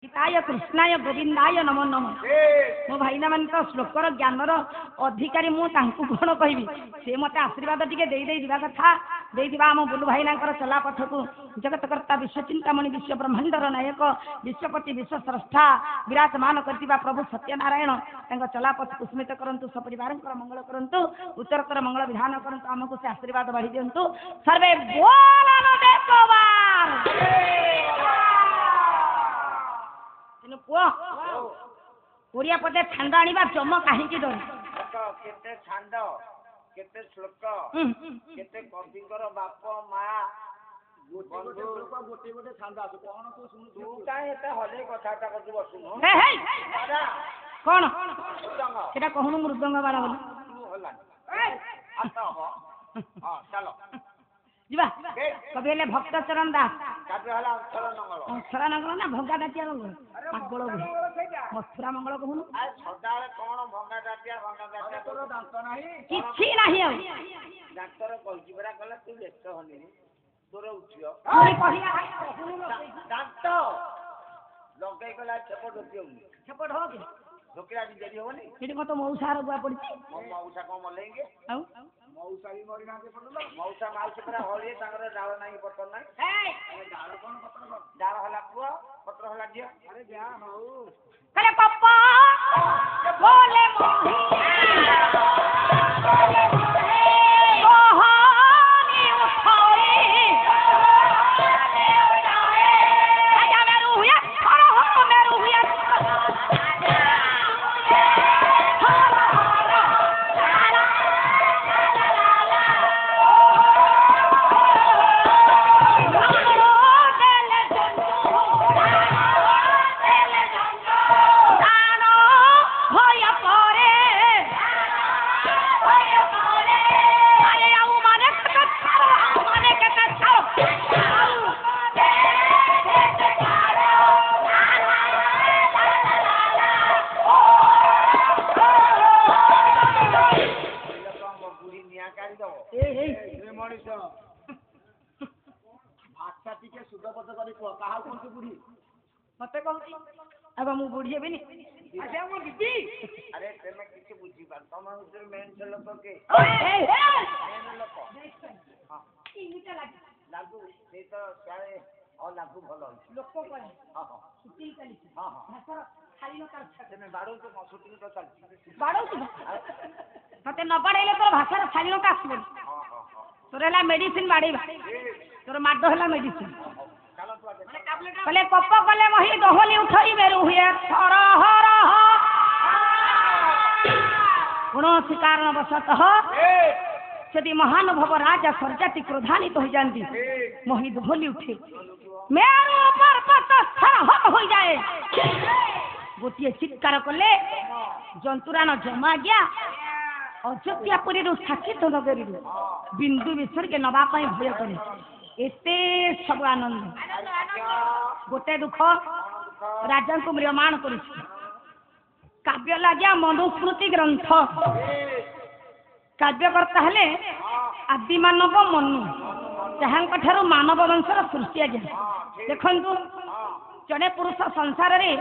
गीताय कृष्णाय गोविंदाय नमो नमः मो भाईना मान श्लोकर ज्ञानर अधिकारी मु कौन कहबी से मत आशीर्वाद टिके जा कथा आम बुलु भाईना चला पथ को जगतकर्ता विश्वचिंतामणि विश्व ब्रह्मांडर नायक विश्वपति विश्वस्रष्टा विराजमान करथिबा प्रभु सत्यनारायण चला पथ कुस्मित करंतु सपरिवार मंगल करंतु उत्तरतर मंगल विधान करंतु आमको से आशीर्वाद बढ़ी दिंतु सर्वे बोल पुआ ओडिया पटे छांद आनिबा जम काहींकी डर केते छांद केते श्लोक केते कविकर बाप मा गोटे गोटे छांद आसु कोन तू सुनु तू काहे एते हले कथाटा करतु बसुनु हे हे कोन सेटा कहनु मृदंग बाड़ा बोली तू हला ए आता हो हां चलो जीवा कबे ले भक्त चरण दास काबे हला अक्षर नंगल ना भंगा दाटिया पागल मथुरा मंगल कहून आ सदाळे कोन भंगा दाटिया तोर दांत नाही किछि नाही आ डाक्टर कहछि बरा कहला तू व्यस्त होनी तोर उठियो कोई कहिया दांत लगे कहला छपट उठियो छपट हो के ढोकला भी जरी होनी एडी को तो मौसार गुआ पड़ी मौसा को मलेंगे आउ मौसा भी मरि ना के पड़लो मौसा माउसी पूरा होली तांगर डाळ नाही पतर नाही ए डाळ कोन पतर डाळ हला पुआ पत्र हला दिया अरे जा हो करे पप्पा बोले मोही कहानी उठाए आजा मेरू हुआ खड़ा हो मेरू हुआ मते कहती अब मु बुढ़ी हेबिनी अच्छा मु दीदी अरे तेमे किछ बुझी पार तम उधर मेन लोक के मेन लोक हां इनिटा लागू से तो सारे और लागू भलो लोक कहे हां हां शूटिंग चली हां हां भाषा खाली न कर छते में बाड़ो तो शूटिंग तो चलती बाड़ो मते न बाड़ेले तो भाषा खाली न का आसबो हां हां हां तोरेला मेडिसिन बाड़ेबा तोर माडो हला मेडिसिन कले कप कले मही दोहली उठई मेरू हुए हर हर कौन कारण वशतः यदि महानुभव राजा सर्जाति क्रोधान्वित हो जाती मही दोहली उठे मेरू पर्वत स्थल हो जाए गोटे चित्कार कले जंतुरान जमा गया अयोध्यापुरी साकेत नगरी बिंदु विसर्ग नवा भय करे एते सब आनंद गोटे दुख राजा को म्रियमाण कर काव्य लगे मनुस्मृति ग्रंथ काव्यकर्ता हेले आदि मानव मनु जहाँ मानव वंशर सृष्टि आज देखु जड़े पुरुष संसार रे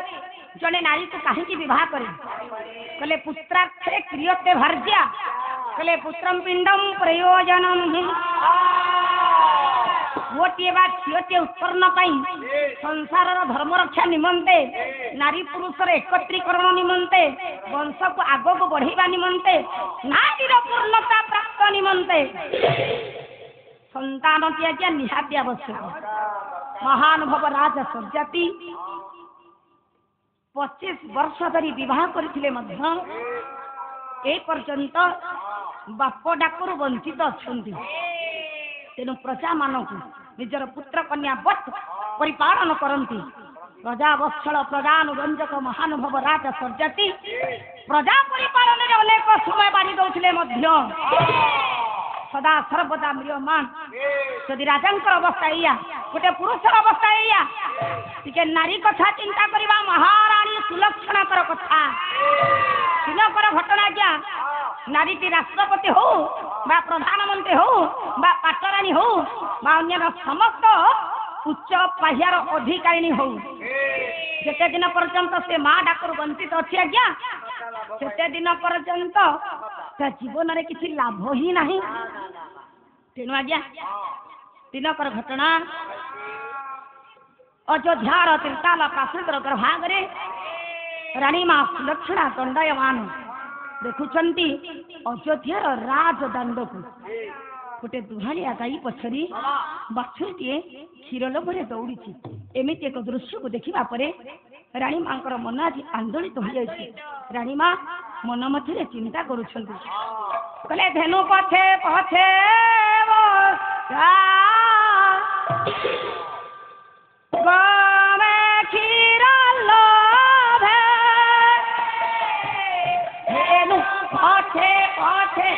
जड़े नारी को कहीं विवाह करे कले पुत्रार्थे क्रियते भार्या कले पुत्रम पिंडम प्रयोजनम गोटे बा झीटे उत्पन्न संसार धर्म रक्षा निमंते नारी पुरुषर एकत्रीकरण निमंते वंश को आग को बढ़ेवा निमंते नारी पूर्णता प्राप्त निमंते संतान त्याज्या निहाती आवश्यक महानुभव राजा सर्जाति 25 वर्ष धरी विवाह करथिले मध्य ए पर्यंत बाप डाकरू वंचित अछंती तेणु प्रजा मानक निजर पुत्र कन्या बट परिपालन करती प्रजा वत्सल प्रजानुरंजक महानुभव राजा सर्जाति प्रजा परिपालन रे अनेक समय बारी दौथिले मध्य सदा सर्वदा म्रियमान यदि राजांकर अवस्था या गोटे पुरुषर अवस्था या टिके नारी कथा चिंता करबा महारानी सुलक्षणाकर कथा दिनकर घटना क्या नारीटी राष्ट्रपति हो बा प्रधानमंत्री हो बा पाटरानी हो बा अन्य समस्त उच्च पाह्यार अधिकारिणी हो जेते दिन पर्यंत से माँ डाकरू वंचित अच्छी आज्ञा सेते दिन पर्यंत जीवन में किसी लाभ ही नहीं तेणु आज्ञा दिनकर घटना अयोध्यार त्रिताल प्रासादर गर्भागरे रानी माँ सुलक्षणा दंडायमान देखुंती अयोध्यार राजदांड को गोटे दुहाड़िया गाई पछरी बाछुरीटे क्षीर लोभरे दौड़ी एमती एक दृश्य को देखा रानी माँ मन आज आंदोलित हो जाए रानी माँ मन मध्य चिंता करुले धेनु पछे पछे क्षीर लोभे धेनु पछे पछे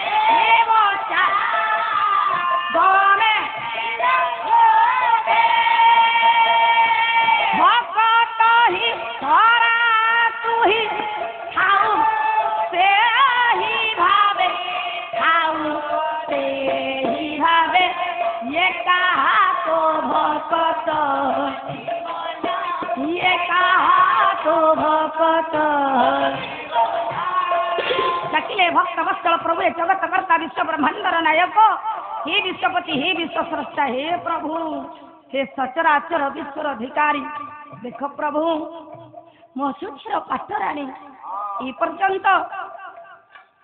ये कहा तो भक्त डकिले भक्त वत्सल प्रभु जगत कर्ता विश्व ब्रह्मांडर नायक हे विश्वपति हे विश्व स्रष्टा हे प्रभु हे सचराचर विश्वर अधिकारी देख प्रभु मो सुक्षर पाटराणी ये पर्यंत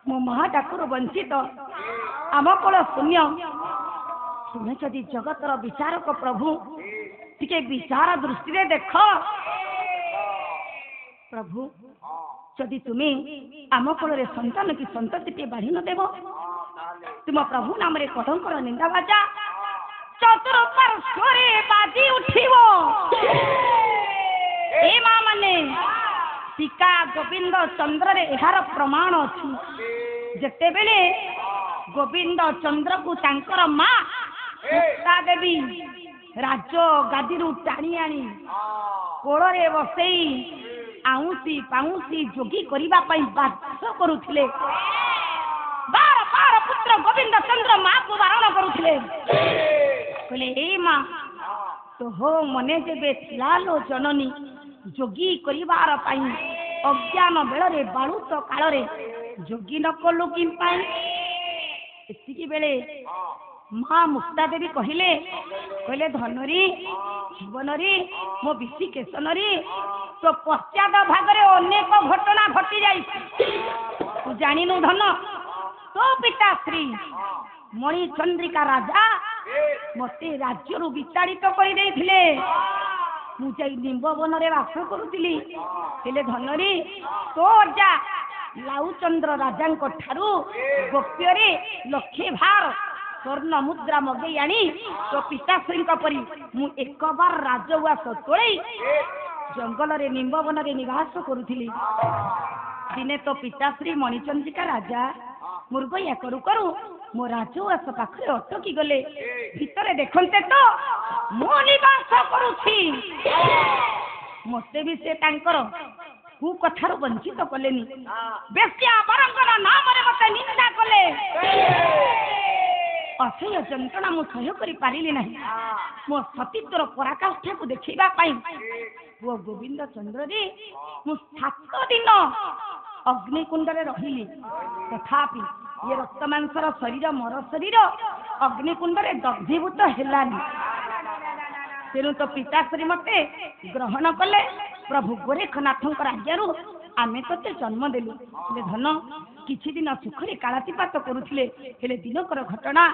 मो महाडाकुर वंचित आम कोल शून्य तुम्हें जदि जगतर विचारक प्रभु टिके विचार दृष्टि देख प्रभु जदि तुम्हें आम कोल संतान की संतति बाढ़ी न देव तुम प्रभु नाम कदंकर निंदा बाजा चतुर्पार्श्वरे बाजी उठिव ए माँ माने टीका गोविंद चंद्र रे एहार प्रमाण अछि जेते बेले गोविंद चंद्र को तांकर माँ सीता देवी राज गादी टाणी आनी कोଳରେ बसई आउसी पाउसी जोगी करिबा पई बाध्य करुथिले बार बार पुत्र गोविंद चंद्र माँ को बारण करुथिले कहले ए माँ तो हो मने जेबे थिलालो जननी जोगी करिबार पई अज्ञान बेଳରେ बालुत काଳରେ जोगी न कलु कि पाई एतिकी बेले माँ मुक्ता देवी कहले कहले धनरी जीवनरी मो विषि केशनरी तो पश्चात भागरे अनेक घटना घटी जाई तू जानिनु धन तो पिताश्री मणिचंद्रिका राजा मते राज्यरु विताड़ित कर देथिले मु जाई निंब वनरे वास करुतिली हेले धनरी तो जा लाउचंद्र राजांक ठारू गोप्यरे लक्षे भार स्वर्ण मुद्रा मगई आनी तो पिताश्री परी मु एक बार राजउआस तोड़े जंगल रे निंबवन रे निवास करुथिली दिने तो पिताश्री मणिचंद्रिका राजा मुर्गया करू करू मो राजउआस पाखरे अटकी गले भितरे देखन्ते तो मो निवास करुछि मते भी से तांकर कु कथार वंचित कलेनी बेस्या बरंगर नाम रे मते निंदा कले असह्य जंत्रणा मु सह्य करि पारिली नहीं मो सतीत्वर पराकाष्ठा को देखिबा पाई वो गोविंद चंद्र रे मु 7 दिन अग्निकुंड रे रहिली तथापि ये रक्तमांसर शरीर मोर शरीर अग्निकुंड रे दग्धीभूत हेलानी तेणु तो पिताश्री मते ग्रहण कले प्रभु गोरेखनाथ आज्ञारू आमे तोते जन्म देलु धन किछि दिन सुखरे कालातिपात करुथिले हेले दिनकर घटना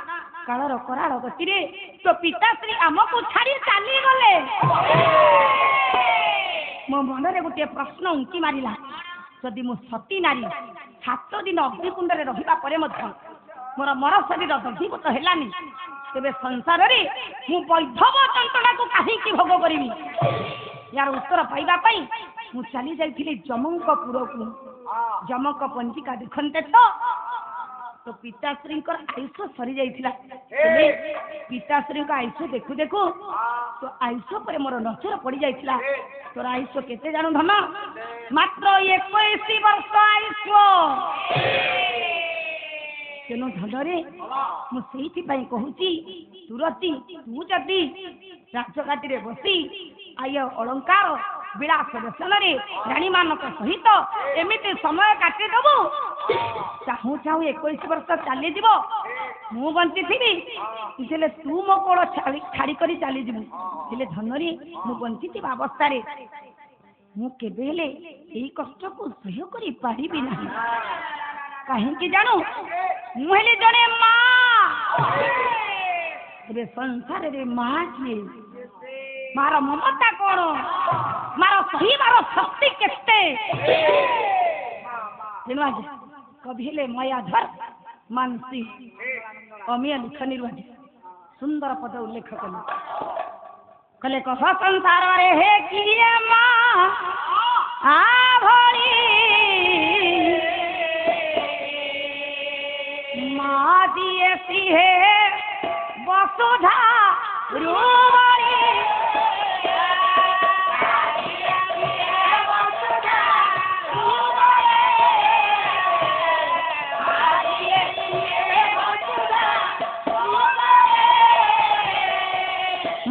कालर कराल गति रे तो पिताश्री आमको छाड़ी चाली गले मो मन रे गोटे प्रश्न उंकी मारिला जदि मो सती नारी 7 दिन अग्निकुंड रे रहिबा परे मध्य मोर मर शरीर दग्धीभूत हेलानी तेबे संसार रे मु वैधव चंतना को काहे की भोग करिवि यार उत्तर पाइबा पई मु चली जाइथिली जमंक पुरकु जमक पंजिका देखन्ते तो पिताश्री आयुष सरी जाइथिला पिताश्री आयुष देखु देखु तो आयुष पर मोर नजर पड़ जाइथिला तोर आयुष केते जानू धन मात्र 21 वर्ष आयुष तेणु धନରେ ମୁଁ ସେଇଥିପାଇଁ କହୁଛି ତୁରତି ତୁ ଯଦି ରାଜଗାଦିରେ ବସି ଆୟ ଅଳଙ୍କାର ବିଳାସ ବେସନରେ ରାଣୀମାନଙ୍କ ସହିତ ଏମିତି ସମୟ କାଟିଦେବୁ ଚାହୁଁ ଚାହୁଁ 21 ବର୍ଷ ଚାଲିଯିବ ମୁଁ ବଞ୍ଚିଥିବି ହେଲେ ତୁ ମୋ କୋଳ ଛାଡ଼ି କରି ଚାଲିଯିବୁ ହେଲେ ଧନରେ ମୁଁ ବଞ୍ଚିଥିବା ଅବସ୍ଥାରେ ମୁଁ କେବେ ହେଲେ ଏଇ କଷ୍ଟକୁ ସହ୍ୟ କରିପାରିବି ନାହିଁ କାହିଁକି ଜାଣୁ ମୁଁ ହେଲି ଜଣେ ମା ଏବେ ସଂସାରରେ ମା କିଏ ମାର ମମତା କଣ ମାର ସହିବାର ଶକ୍ତି କେତେ ତେଣୁ ଆଜି କବି ହେଲେ ମାୟାଧର ମାନସୀ ଅମିୟ ଲିଖନୀରୁ ଆଜି ସୁନ୍ଦର ପଦ ଉଲ୍ଲେଖ କଲେ କହ ସଂସାରରେ ହେ କିଏ ମା ଭଳି ମା ଦିଏ ସିଏ ବସୁଧା ରୁବଳି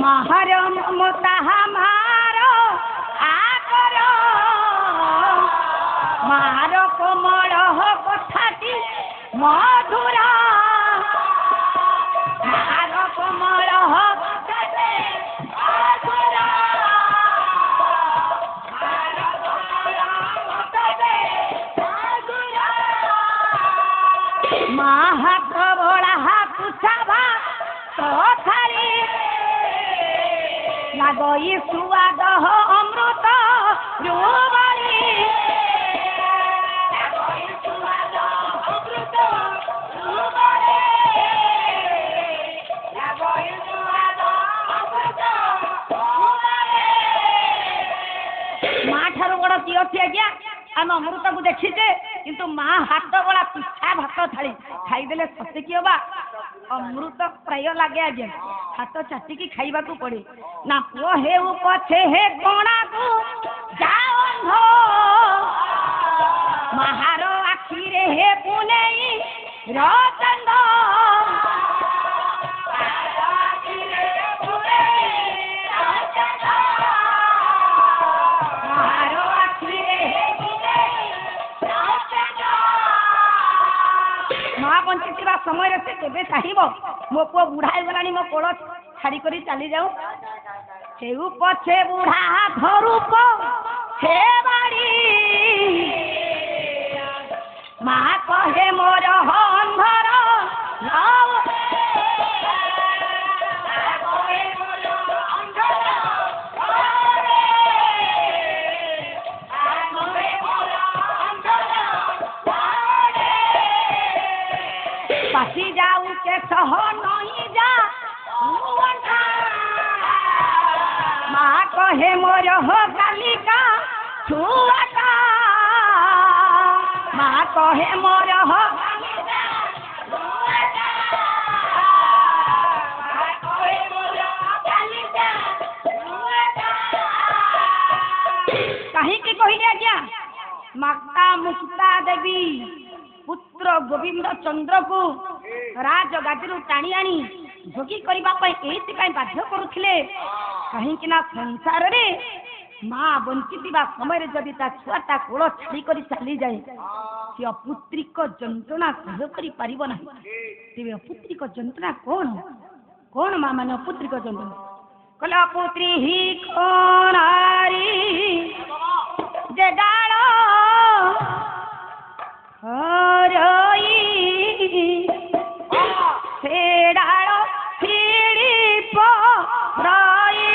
মাহার মমতা মার আগর মার কোমল কথাটি মধুর মার কোমল কথাটি মধুর মা হাত বড়া কুছাবা তথারি লাগই সুয়াদ অমৃত রুবলি লাগই সুয়াদ অমৃত রুবলি লাগই সুয়াদ অমৃত রুবলি মা ଠାରୁ ବଡ଼ କିଏ ଅଛି ଆଜ୍ଞା ଆମେ ଅମୃତକୁ ଦେଖିଛେ କିନ୍ତୁ ମା ହାତ ଗଳା ପିଠା ଭାତ ଥାଳି ଖାଇଦେଲେ ସତେ କି ହବା ଅମୃତ ପ୍ରାୟ ଲାଗେ ଆଜ୍ଞା ହାତ ଚାଟିକି ଖାଇବାକୁ ପଡେ ନା ପୁଅ ହେଉ ପଛେ ହେ କଣାକୁ ଯାଅ ମାହାର ଆଖିରେ ହେ ପୁନେଇ ରତନ ମା ବଞ୍ଚିଥିବା ସମୟରେ ସେ କେବେ ଚାହିଁବ ମୋ ପୁଅ ବୁଢା ହେଇଗଲାଣି ମୋ କୋଳ ଛାଡି କରି ଚାଲି ଯାଉ ହେଉ ପଛେ ବୁଢା ଧରୁପ ହେ ବାଡ଼ି ମା କହେ ମୋର ଅନ୍ଧର পাশি যাও কে সহ নই যা মা কহে মোর কালিকা ছুয়াটা মা কহে মোর কাহিকি কহিলে আজ্ঞা মাতা মুক্তা দেবী পুত্র গোবিন্দ চন্দ্রକୁ ରାଜଗାଦିରୁ ଟାଣି ଆଣି ଭୋଗୀ କରିବା ପାଇଁ ଏଇଥିପାଇଁ ବାଧ୍ୟ କରୁଥିଲେ କାହିଁକି ନା ସଂସାରରେ ମା ବଞ୍ଚିଥିବା ସମୟରେ ଯଦି ତା ଛୁଆଟା କୋଳ ଛାଡ଼ି କରି ଚାଲିଯାଏ ସେ ଅପୁତ୍ରିକ ଯନ୍ତ୍ରଣା ସହ୍ୟ କରିପାରିବ ନାହିଁ ତେବେ ଅପୁତ୍ରିକ ଯନ୍ତ୍ରଣା କଣ କଣ ମା ମାନେ ଅପୁତ୍ରିକ ଯନ୍ତ୍ରଣା କହିଲେ ଅପୁତ୍ରୀ ହି କଣାରୀ ଯେ ଡାଳ ହରଇ ସେ ଡାଳ ଛିଡ଼ି ପରଇ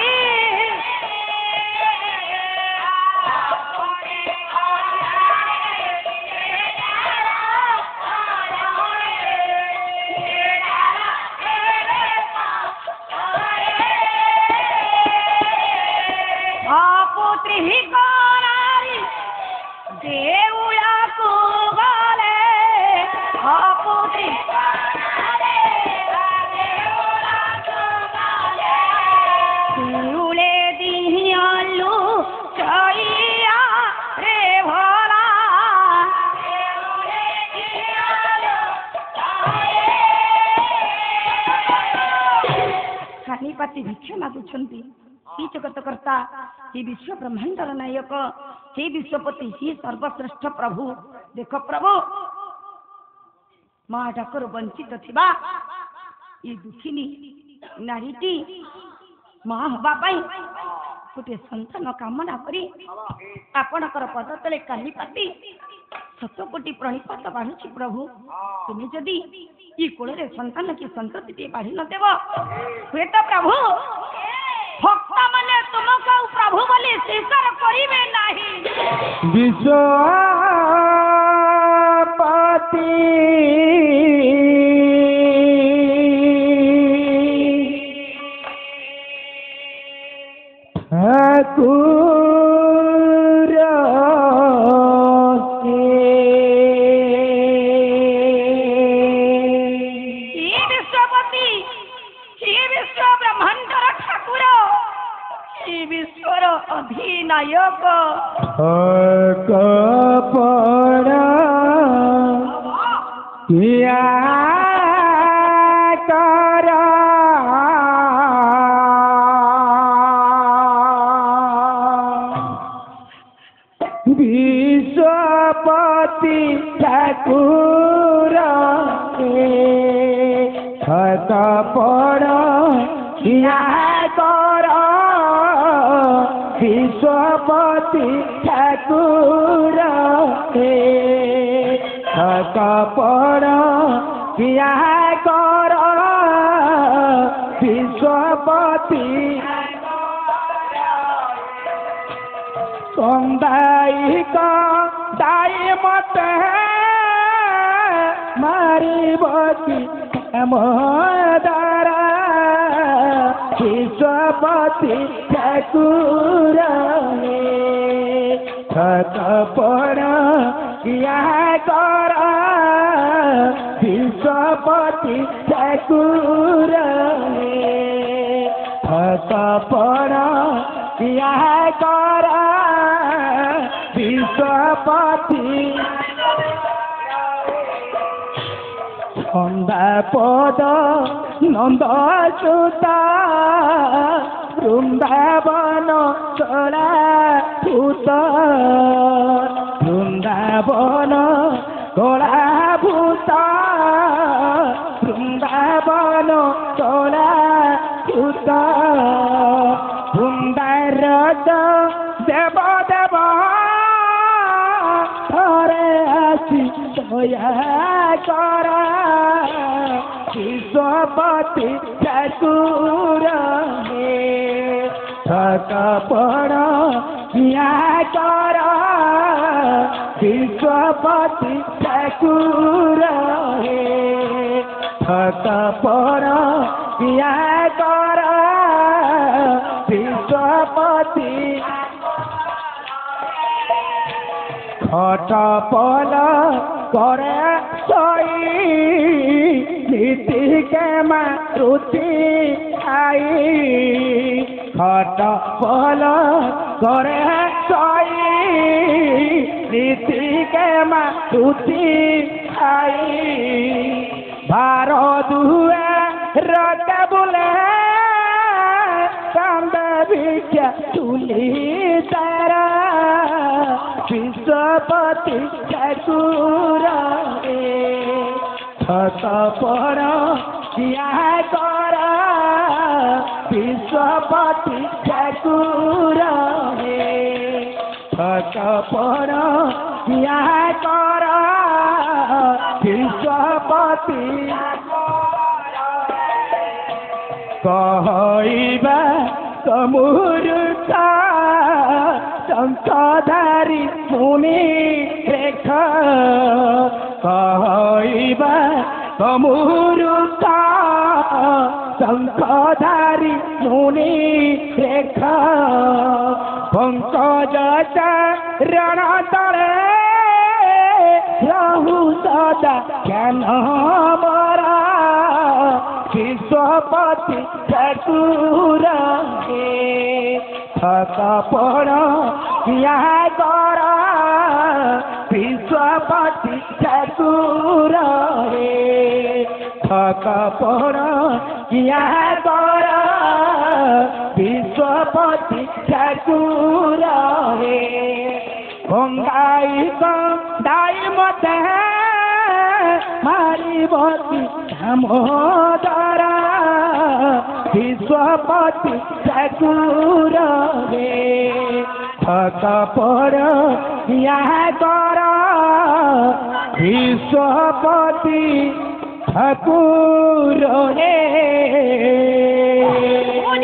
ଅପୁତ୍ରୀ କଣାରୀ ଅଛନ୍ତି। हि ଜଗତକର୍ତ୍ତା, हि विश्व ब्रह्मांडर नायक, हि विश्वपति, हि सर्वश्रेष्ठ प्रभु। देख प्रभु माँ डाकर वंचित थिबा ये दुखिनी नारीटी माँ हवा पाई गोटे संतान कामना करी आपणकर पद तले काली पाती 7 कोटी प्रणिपात बाढ़ुची प्रभु। तुम्हें जदि ये कोल संतान की संतति बाढ़ी न देव हुए तो प्रभु भक्त माने तुमको प्रभु बोली स्वीकार करिवे नाही। विश्वपति ठाकुर विश्वपति विश्व ब्रह्मांडर ठाकुर विश्वर अधिनायक कपड़ा किया करा विश्वपति ठाकुर कपड़ा किया करा विश्वपति ठाकुर कपड़ा किया कर विश्वपति कंदाई का दाई मत मारी बची मोदारा विश्वपति ठाकुर कपड़ा किया कर विश्वपति ठाकुर कपड़ा किया कर विश्वपति छंदा पद नंद सुता वृंदावन चला भूत वृंदावन कला भूत वृंदावन चला भूत वृंदारत देव देव थरे आसी दया कर विश्वपति ठाकुर कपड़ा किया कर विश्वपति ठाकुर कपड़ा किया कर विश्वपति खटपल करे सई नीति के मारुति आई खटपल करे सई नीति के मारुति आई भार दुआ रट बुले कांद भिक्षा तुली तारा विश्वपति ठाकुर कपड़ा किया कर विश्वपति ठाकुर कपड़ा किया कर विश्वपति कहइबा समूर्खा शंखधारी मुनि रेख कहइबा समूर्खा शंखधारी मुनि रेख पंकज रण तले रहु सदा ज्ञान बरा विश्वपति ठाकुर कपड़ा किया कर विश्वपति ठाकुर कपड़ा किया कर ବିଶ୍ୱପତି ଠାକୁର ହେ ଗଙ୍ଗାଇ ଗଙ୍ଗାଇ ମତେ ମାରିବତି ଦାମୋଦର ବିଶ୍ୱପତି ଠାକୁର ହେ ଠକ ପର କର ବିଶ୍ୱପତି ঠাকুর হে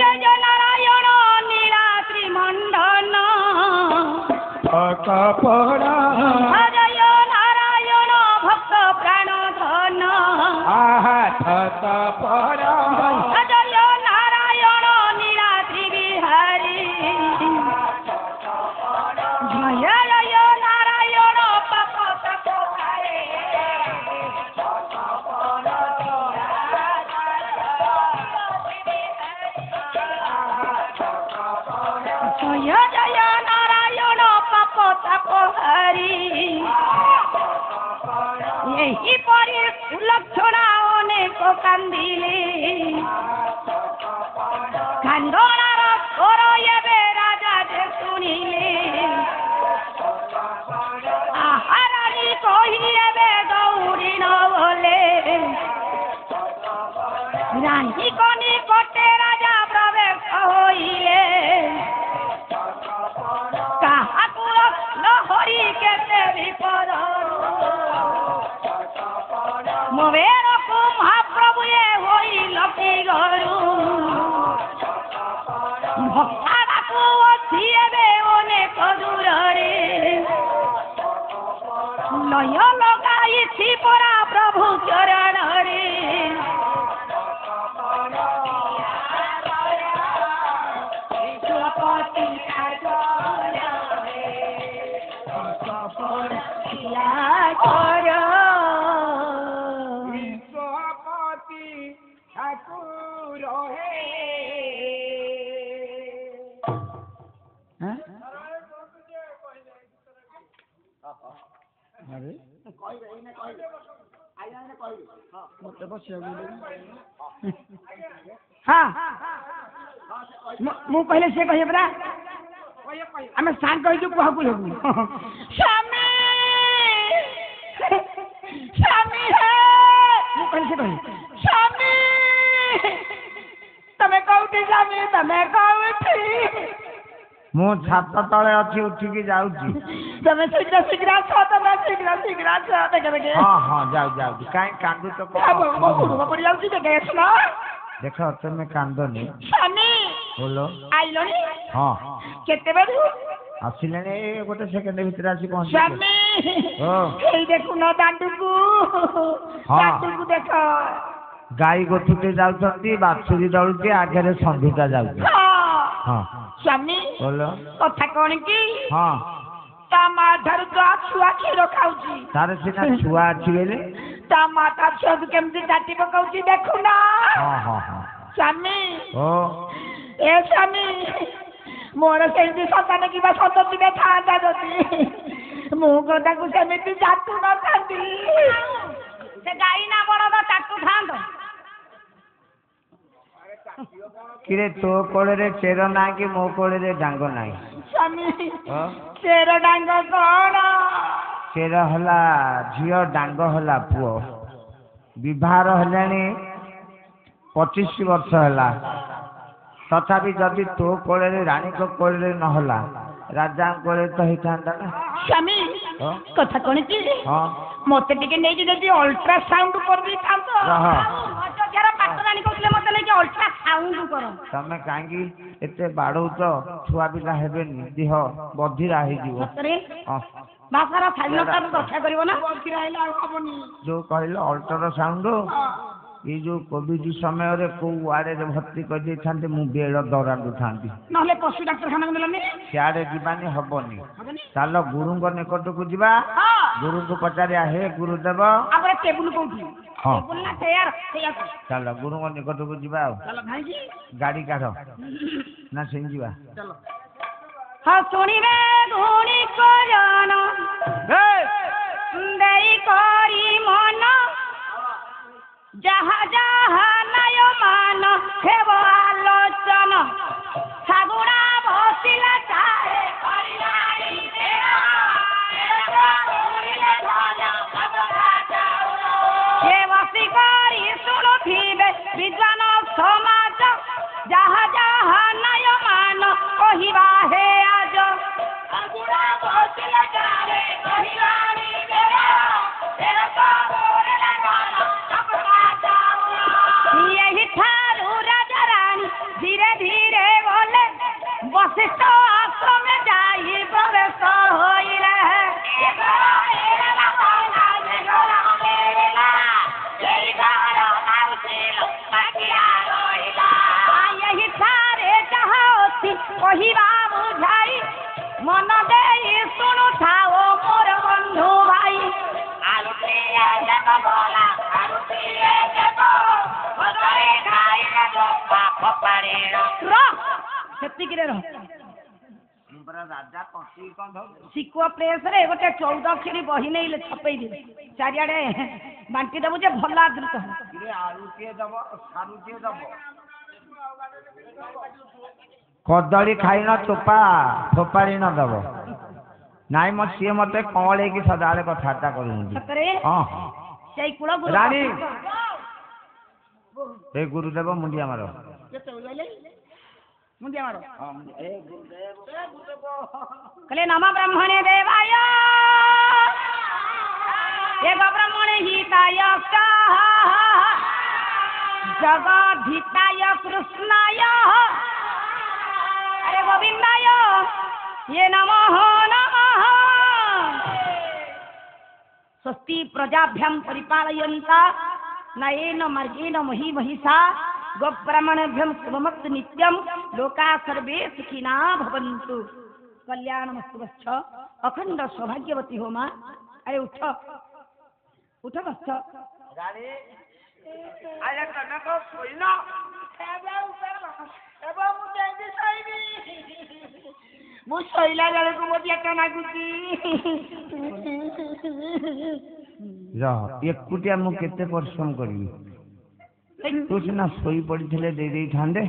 জয় নারায়ণ নীলাদ্রি মণ্ডন ঠকপড়া জয় নারায়ণ ভক্ত প্রাণ ধন আহা ঠকপড়া জয় নারায়ণ নীলাদ্রি বিহারী জয় জয় নারায়ণ পাপ তাপহারে জয় জয় নারায়ণ পাপ তাপহারী এইপরি লক্ষণা অনেক কান্দিলে কান্দনার স্বর এবে রাজা যে শুনিলে আহারানি কহি এবে গৌরী ন বলে রানী কনি কটে রাজা প্রবেশ হইলে কাহাকু লহরি কেতে বিপদ মোবের মহাপ্রভু এ হইল কি গরু ভক্তারাকু অছি এবে অনেক দূরে লয় লগাইছি পরা প্রভু চরণরে বিশ্বপতি ঠাকুর বিশ্বপতি ঠাকুর হে ମତେ ବସିବାକୁ ହଁ ମୁଁ କହିଲେ ସେ କହିବେ ପରା ଆମେ ସାଙ୍ଗ ହେଇଛୁ କୁହାକୁ ହେବୁ ସ୍ୱାମୀ ସ୍ୱାମୀ ହେ ମୁଁ କହିଲେ ସେ କହିବେ ସ୍ୱାମୀ ତମେ କୋଉଠି ସ୍ୱାମୀ ତମେ କୋଉଠି ମୁଁ ଛାତ ତଳେ ଅଛି ଉଠିକି ଯାଉଛି ତମେ ଶୀଘ୍ର ଶୀଘ୍ର ଆସ ତମେ ଶୀଘ୍ର ଶୀଘ୍ର ଆସ ଦେଖେ ଦେଖେ ହଁ ହଁ ଯାଉଛି କାହିଁ କାନ୍ଦୁଛ ପଡ଼ି ଯାଉଛି ଦେଖେ ଶୁଣ ଦେଖ ତମେ କାନ୍ଦନି ସ୍ୱାମୀ ବୋଲ ଆଇଲଣି ହଁ କେତେବେଳୁ ଆସିଲେଣି ଗୋଟେ ସେକେଣ୍ଡ ଭିତରେ ଆସି ପହଞ୍ଚି ସ୍ୱାମୀ ଏଇ ଦେଖୁନ ଦାଣ୍ଡୁକୁ ଦାଣ୍ଡୁକୁ ଦେଖ ଗାଈ ଗୋଠୁଟେ ଯାଉଛନ୍ତି ବାଛୁରୀ ଦଳୁଛି ଆଗରେ ସନ୍ଧିଟା ଯାଉଛି ହଁ ସ୍ୱାମୀ ବୋଲ କଥା କଣ କି ହଁ ତା ମା ଠାରୁ ତ ଛୁଆ କ୍ଷୀର ଖାଉଛି ତାର ସିନା ଛୁଆ ଅଛି ବେଲେ ତା ମା ତା ଛୁଆକୁ କେମିତି ଚାଟି ପକାଉଛି ଦେଖୁନ ହଁ ହଁ ହଁ ସ୍ୱାମୀ ଓ ଏ ସ୍ୱାମୀ ମୋର ସେମିତି ସନ୍ତାନ କିମ୍ବା ସନ୍ତତିରେ ଥାଆନ୍ତା ଯଦି ମୁଁ ତାକୁ ସେମିତି ଚାଟୁ ନଥାନ୍ତି ସେ ଗାଈ ନା ବଳଦ ଚାଟୁଥାନ୍ତ କିରେ ତୋ କୋଳରେ ଚେର ନାହିଁ କି ମୋ କୋଳରେ ଡାଙ୍ଗ ନାହିଁ ସ୍ୱାମୀ ଚେର ଡାଙ୍ଗ କଣ ଚେର ହେଲା ଝିଅ ଡାଙ୍ଗ ହେଲା ପୁଅ ବିବାହର ହେଲାଣି 25 ବର୍ଷ ହେଲା ତଥାପି ଯଦି ତୋ କୋଳରେ ରାଣୀଙ୍କ କୋଳରେ ନହେଲା ରାଜାଙ୍କ କୋଳରେ ତ ହେଇଥାନ୍ତା ନା ସ୍ୱାମୀ କଥା କଣ କି ମତେ ଟିକେ ନେଇକି ଯଦି ଅଲ୍ଟ୍ରାସାଉଣ୍ଡ କରିଦେଇଥାନ୍ତ ପାଠ ଜାଣି କହୁଥିଲେ ମତେ ନେଇକି ଅଲ୍ଟ୍ରାସାଉଣ୍ଡ କର ତମେ କାହିଁକି ଏତେ ବାଡଉଛ ଛୁଆ ପିଲା ହେବେନି ଦେହ ବଧିରା ହେଇଯିବ ଭାଷାର ସ୍ୱାଧୀନତା ରକ୍ଷା କରିବ ନା ବଧିରା ହେଲେ ଆଉ ହବନି ଯୋଉ କହିଲ ଅଲ୍ଟ୍ରାସାଉଣ୍ଡ ଏଇ ଯୋଉ କୋଭିଡ ସମୟରେ କୋଉ ୱାର୍ଡରେ ଭର୍ତ୍ତି କରିଦେଇଥାନ୍ତେ ମୁଁ ବେଳ ଦୌଡାଣ୍ଡୁଥାନ୍ତି ନହେଲେ ପଶୁ ଡାକ୍ତରଖାନାକୁ ନେଲନି ସିଆଡେ ଯିବାନି ହବନି ଚାଲ ଗୁରୁଙ୍କ ନିକଟକୁ ଯିବା ଗୁରୁଙ୍କୁ ପଚାରିବା ହେ ଗୁରୁଦେବ ଆମର ଟେବୁଲ କୋଉଠି ହଁ ଚାଲ ଗୁରୁଙ୍କ ନିକଟକୁ ଯିବା ଆଉ ଗାଡି କାଢ ନା ସେଇ ଯିବା ହଁ ଶୁଣିବେ ଧୁଣି କଜନ ଦେଇ କରି ମନ ଯାହା ଯାହା ନାୟ ମାନ ହେବ ଆଲୋଚନ ଶାଗୁଣା विद्वान समाज जहा जहा नय मान कहिबा हे आज अगुड़ा बसिला जारे कहिरानी बेरा तेरा काबोरे लगाना सबका जाओ यही ठारू राजा रानी धीरे धीरे बोले वशिष्ठ आश्रम में जाई प्रवेश होइले यही सारे चाहती कहिबा बुझाई मन देई सुनु थाओ मोर बंधु भाई आलुतिया जग बोला आलुतिया जग भगरे खाई ना दोपा पपारे रो सेतिकिरे रो राजा कसी कौन शिकुआ प्रेस रे गोटे 14 अक्षरी बही नहीं छपई दे चारियाडे बांटी देबु जे भल आदृत आलुटिए दब सारुटिए दब कदली खाई न चोपा फोपाड़ी न दब नाई मो सी मत कौले की सदाले कथाटा सतरे हाँ सेई कुल गुरु रानी ए गुरुदेव मुंडिया मारो मुंडिया मारो कले नम ब्रह्मणे देवाय एक ब्रह्मणे हिताय जगद्धिताय कृष्णाय अरे गोविंदाय ये नमः नमः स्वस्ति प्रजाभ्यां परिपालयन्ता नयेन मार्गेण मही महिषा गोब्राह्मणेभ्यं शुभमस्तु नित्यं लोका सर्वे सुखिना भवन्तु कल्याणमस्तु वत्स अखंड सौभाग्यवती हो मां अरे उठ उठ वत्स रानी आया कना को सोइना मु शैला बेले को मोदी एक नागुची एकुटिया मु केते परिश्रम करी तू सिना सोई पड़ी दे ठांडे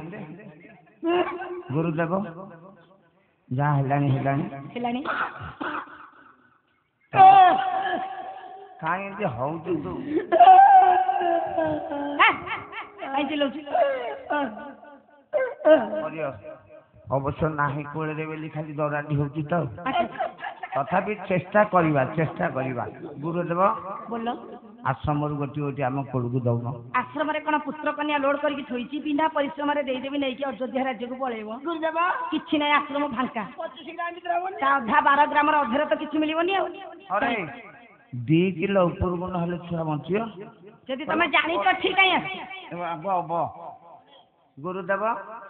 गुरुदेव जहाँ हेलानी कहीं हूँ तू अवश्य नाही कोड़े बोली खाली दौराटी होती तो तथापि चेष्टा करवा गुरुदेव बोलो आश्रम गोटी गोटी आम कोड़ को दौन आश्रम कौन पुत्र कन्या लोड करके थोड़ी बिना परिश्रम देदेवी नहीं कि अयोध्या राज्य को पलैब गुरुदेव कि ना आश्रम फांका अधा 12 ग्राम अधर तो किसी मिलनी अरे 2 किलो ऊपर को ना छुआ बंचियो जदि तुम जानी तो ठीक है गुरुदेव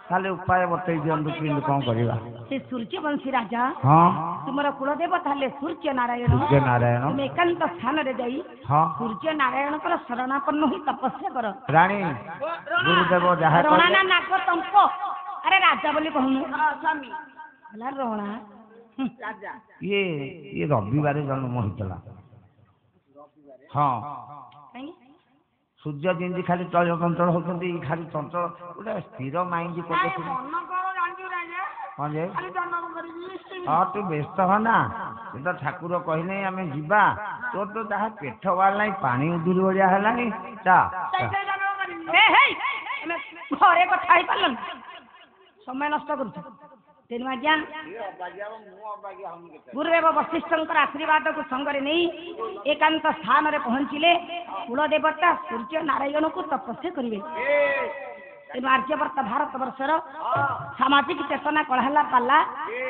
खाली उपाय बतई दिंतु कि कौन करवा से सूर्यवंशी राजा हाँ तुमर कुलदेव ताले सूर्य नारायण तुम एकांत स्थान रे जाई हाँ सूर्य नारायण कर शरणापन्न ही तपस्या कर रानी गुरुदेव जहाँ रोणा ना नाक तंप अरे राजा बोली कहूनु स्वामी भला रोणा राजा ये रविवार जन्म होता हाँ सूर्य जमी खाली चल चंचल होती खाली चंचल गोटे स्थिर माइंड हाँ तू व्यस्त होना तो ठाकुर कहले आम जा तो तो जहाँ पेट वाला पानी उदूरी भलिया है घरे कथा समय नष्ट कर तेणु आज्ञा गुरुदेव वशिष्ठ आशीर्वाद को संगे नहीं एकांत स्थान रे पहुंचले कुलदेवता सूर्य नारायण को तपस्या करेंगे तेणु आर्यवर्त भारत वर्षर सामाजिक चेतना कला पाला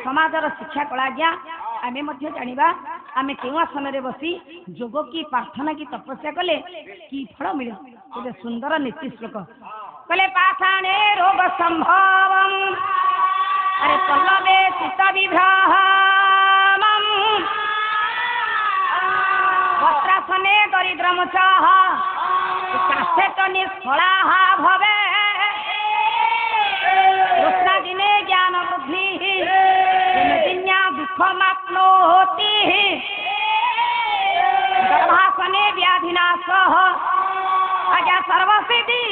समाजर शिक्षा कला ज्ञा आम जाना आम क्यों आसन बसी जोग की प्रार्थना की तपस्या कले कि फल मिले गोटे सुंदर नीति श्लोक कले पाषाणे रोग संभव अरे पल्लवे चित्त विभ्रमम् वस्त्रासने दरिद्रमुचः काष्ठे च निष्फलाः भवे कृष्णादिने ज्ञान बुद्धिः दिनदिन्या दुःखमाप्नोति गर्भासने व्याधिनाशः अजा सर्वसिद्धि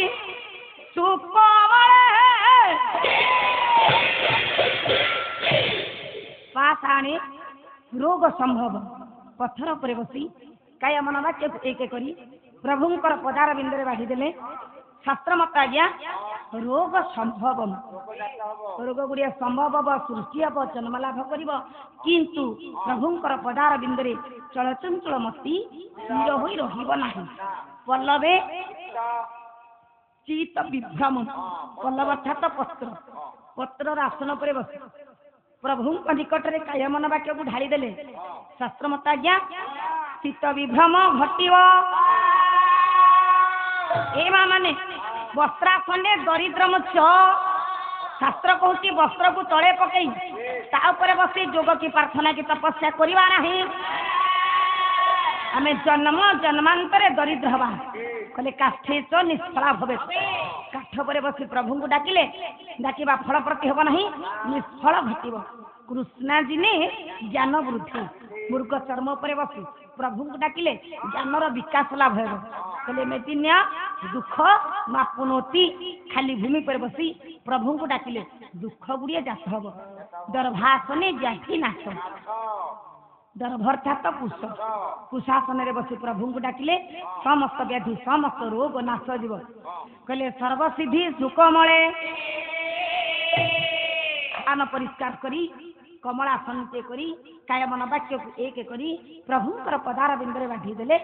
सुकोमले पाषाणे रोग संभव पत्थर पर बसी काय मन वाक्य एक करी प्रभुंकर पदार बिंदरे बाढ़ी देले शास्त्र मत आज्ञा रोग संभव रोग गुड़िया संभव हम सृष्टि हम जन्म लाभ कर किंतु प्रभुंकर पदार बिंदुरे चलचंचल मती स्थिर होई रहिब नाही पल्लवे चित विभ्रम पल्लव अर्थात पत्र पत्र आसन पर बस प्रभु निकट में कायमन वाक्य को ढाली देले शास्त्र मत आज्ञा चित्त विभ्रम घटिव एमा माने वस्त्रासने दरिद्र मुच शास्त्र कहूँ वस्त्र को तले पकई तापर बसी जोग की प्रार्थना की तपस्या करवा नहीं आमे जन्म जन्मांतरे दरिद्र हवा कहले काष्ठे च निष्फला भवे काठ पर बसी प्रभु को डाकिले डाकिबा फल प्रति हब नहीं निष्फल घटिब कृष्णा जी ने ज्ञान वृद्धि मूर्ख चर्म पर बसी प्रभु को डाकिले ज्ञानर विकास लाभ हो कहले मेदिन्या दुख मापुनोती खाली भूमि पर बसी प्रभु को डाकिले दुख गुड़िए जात हब दर्भासने जाति नाश दर्भर्थात कुश कुशासन रे बसी प्रभु को डाकिले समस्त व्याधि समस्त रोग नाश जीव कहले सर्वसिद्धि सुखमले आन परिष्कार करी कमलासन ते करी कायमन वाक्य को एक करी प्रभुंकर पदार बिंदुरे बांधी देले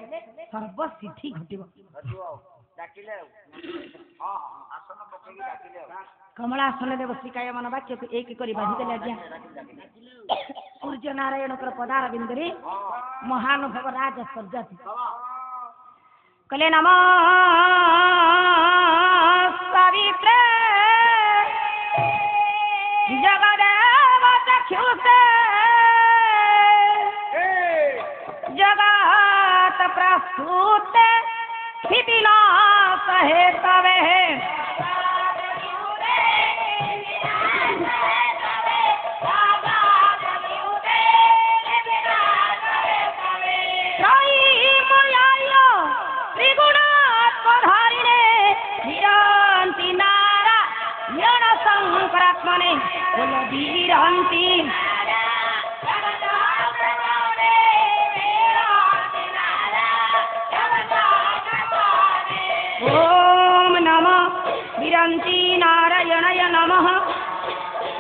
सर्वसिद्धि घटिब कमलासन रे बसी कायमन वाक्य को एक करी बांधी देले आज्ञा सूर्य नारायण पदार बिंदुरे महानुभव राज सर्जाति कले नम सावित्रे जगदेव चक्षुषे जगत प्रस्तुते स्थितिनाश हेतवे शंकरात्मने कुलवीरहंती ओम नमः विरंती नारायणाय नमः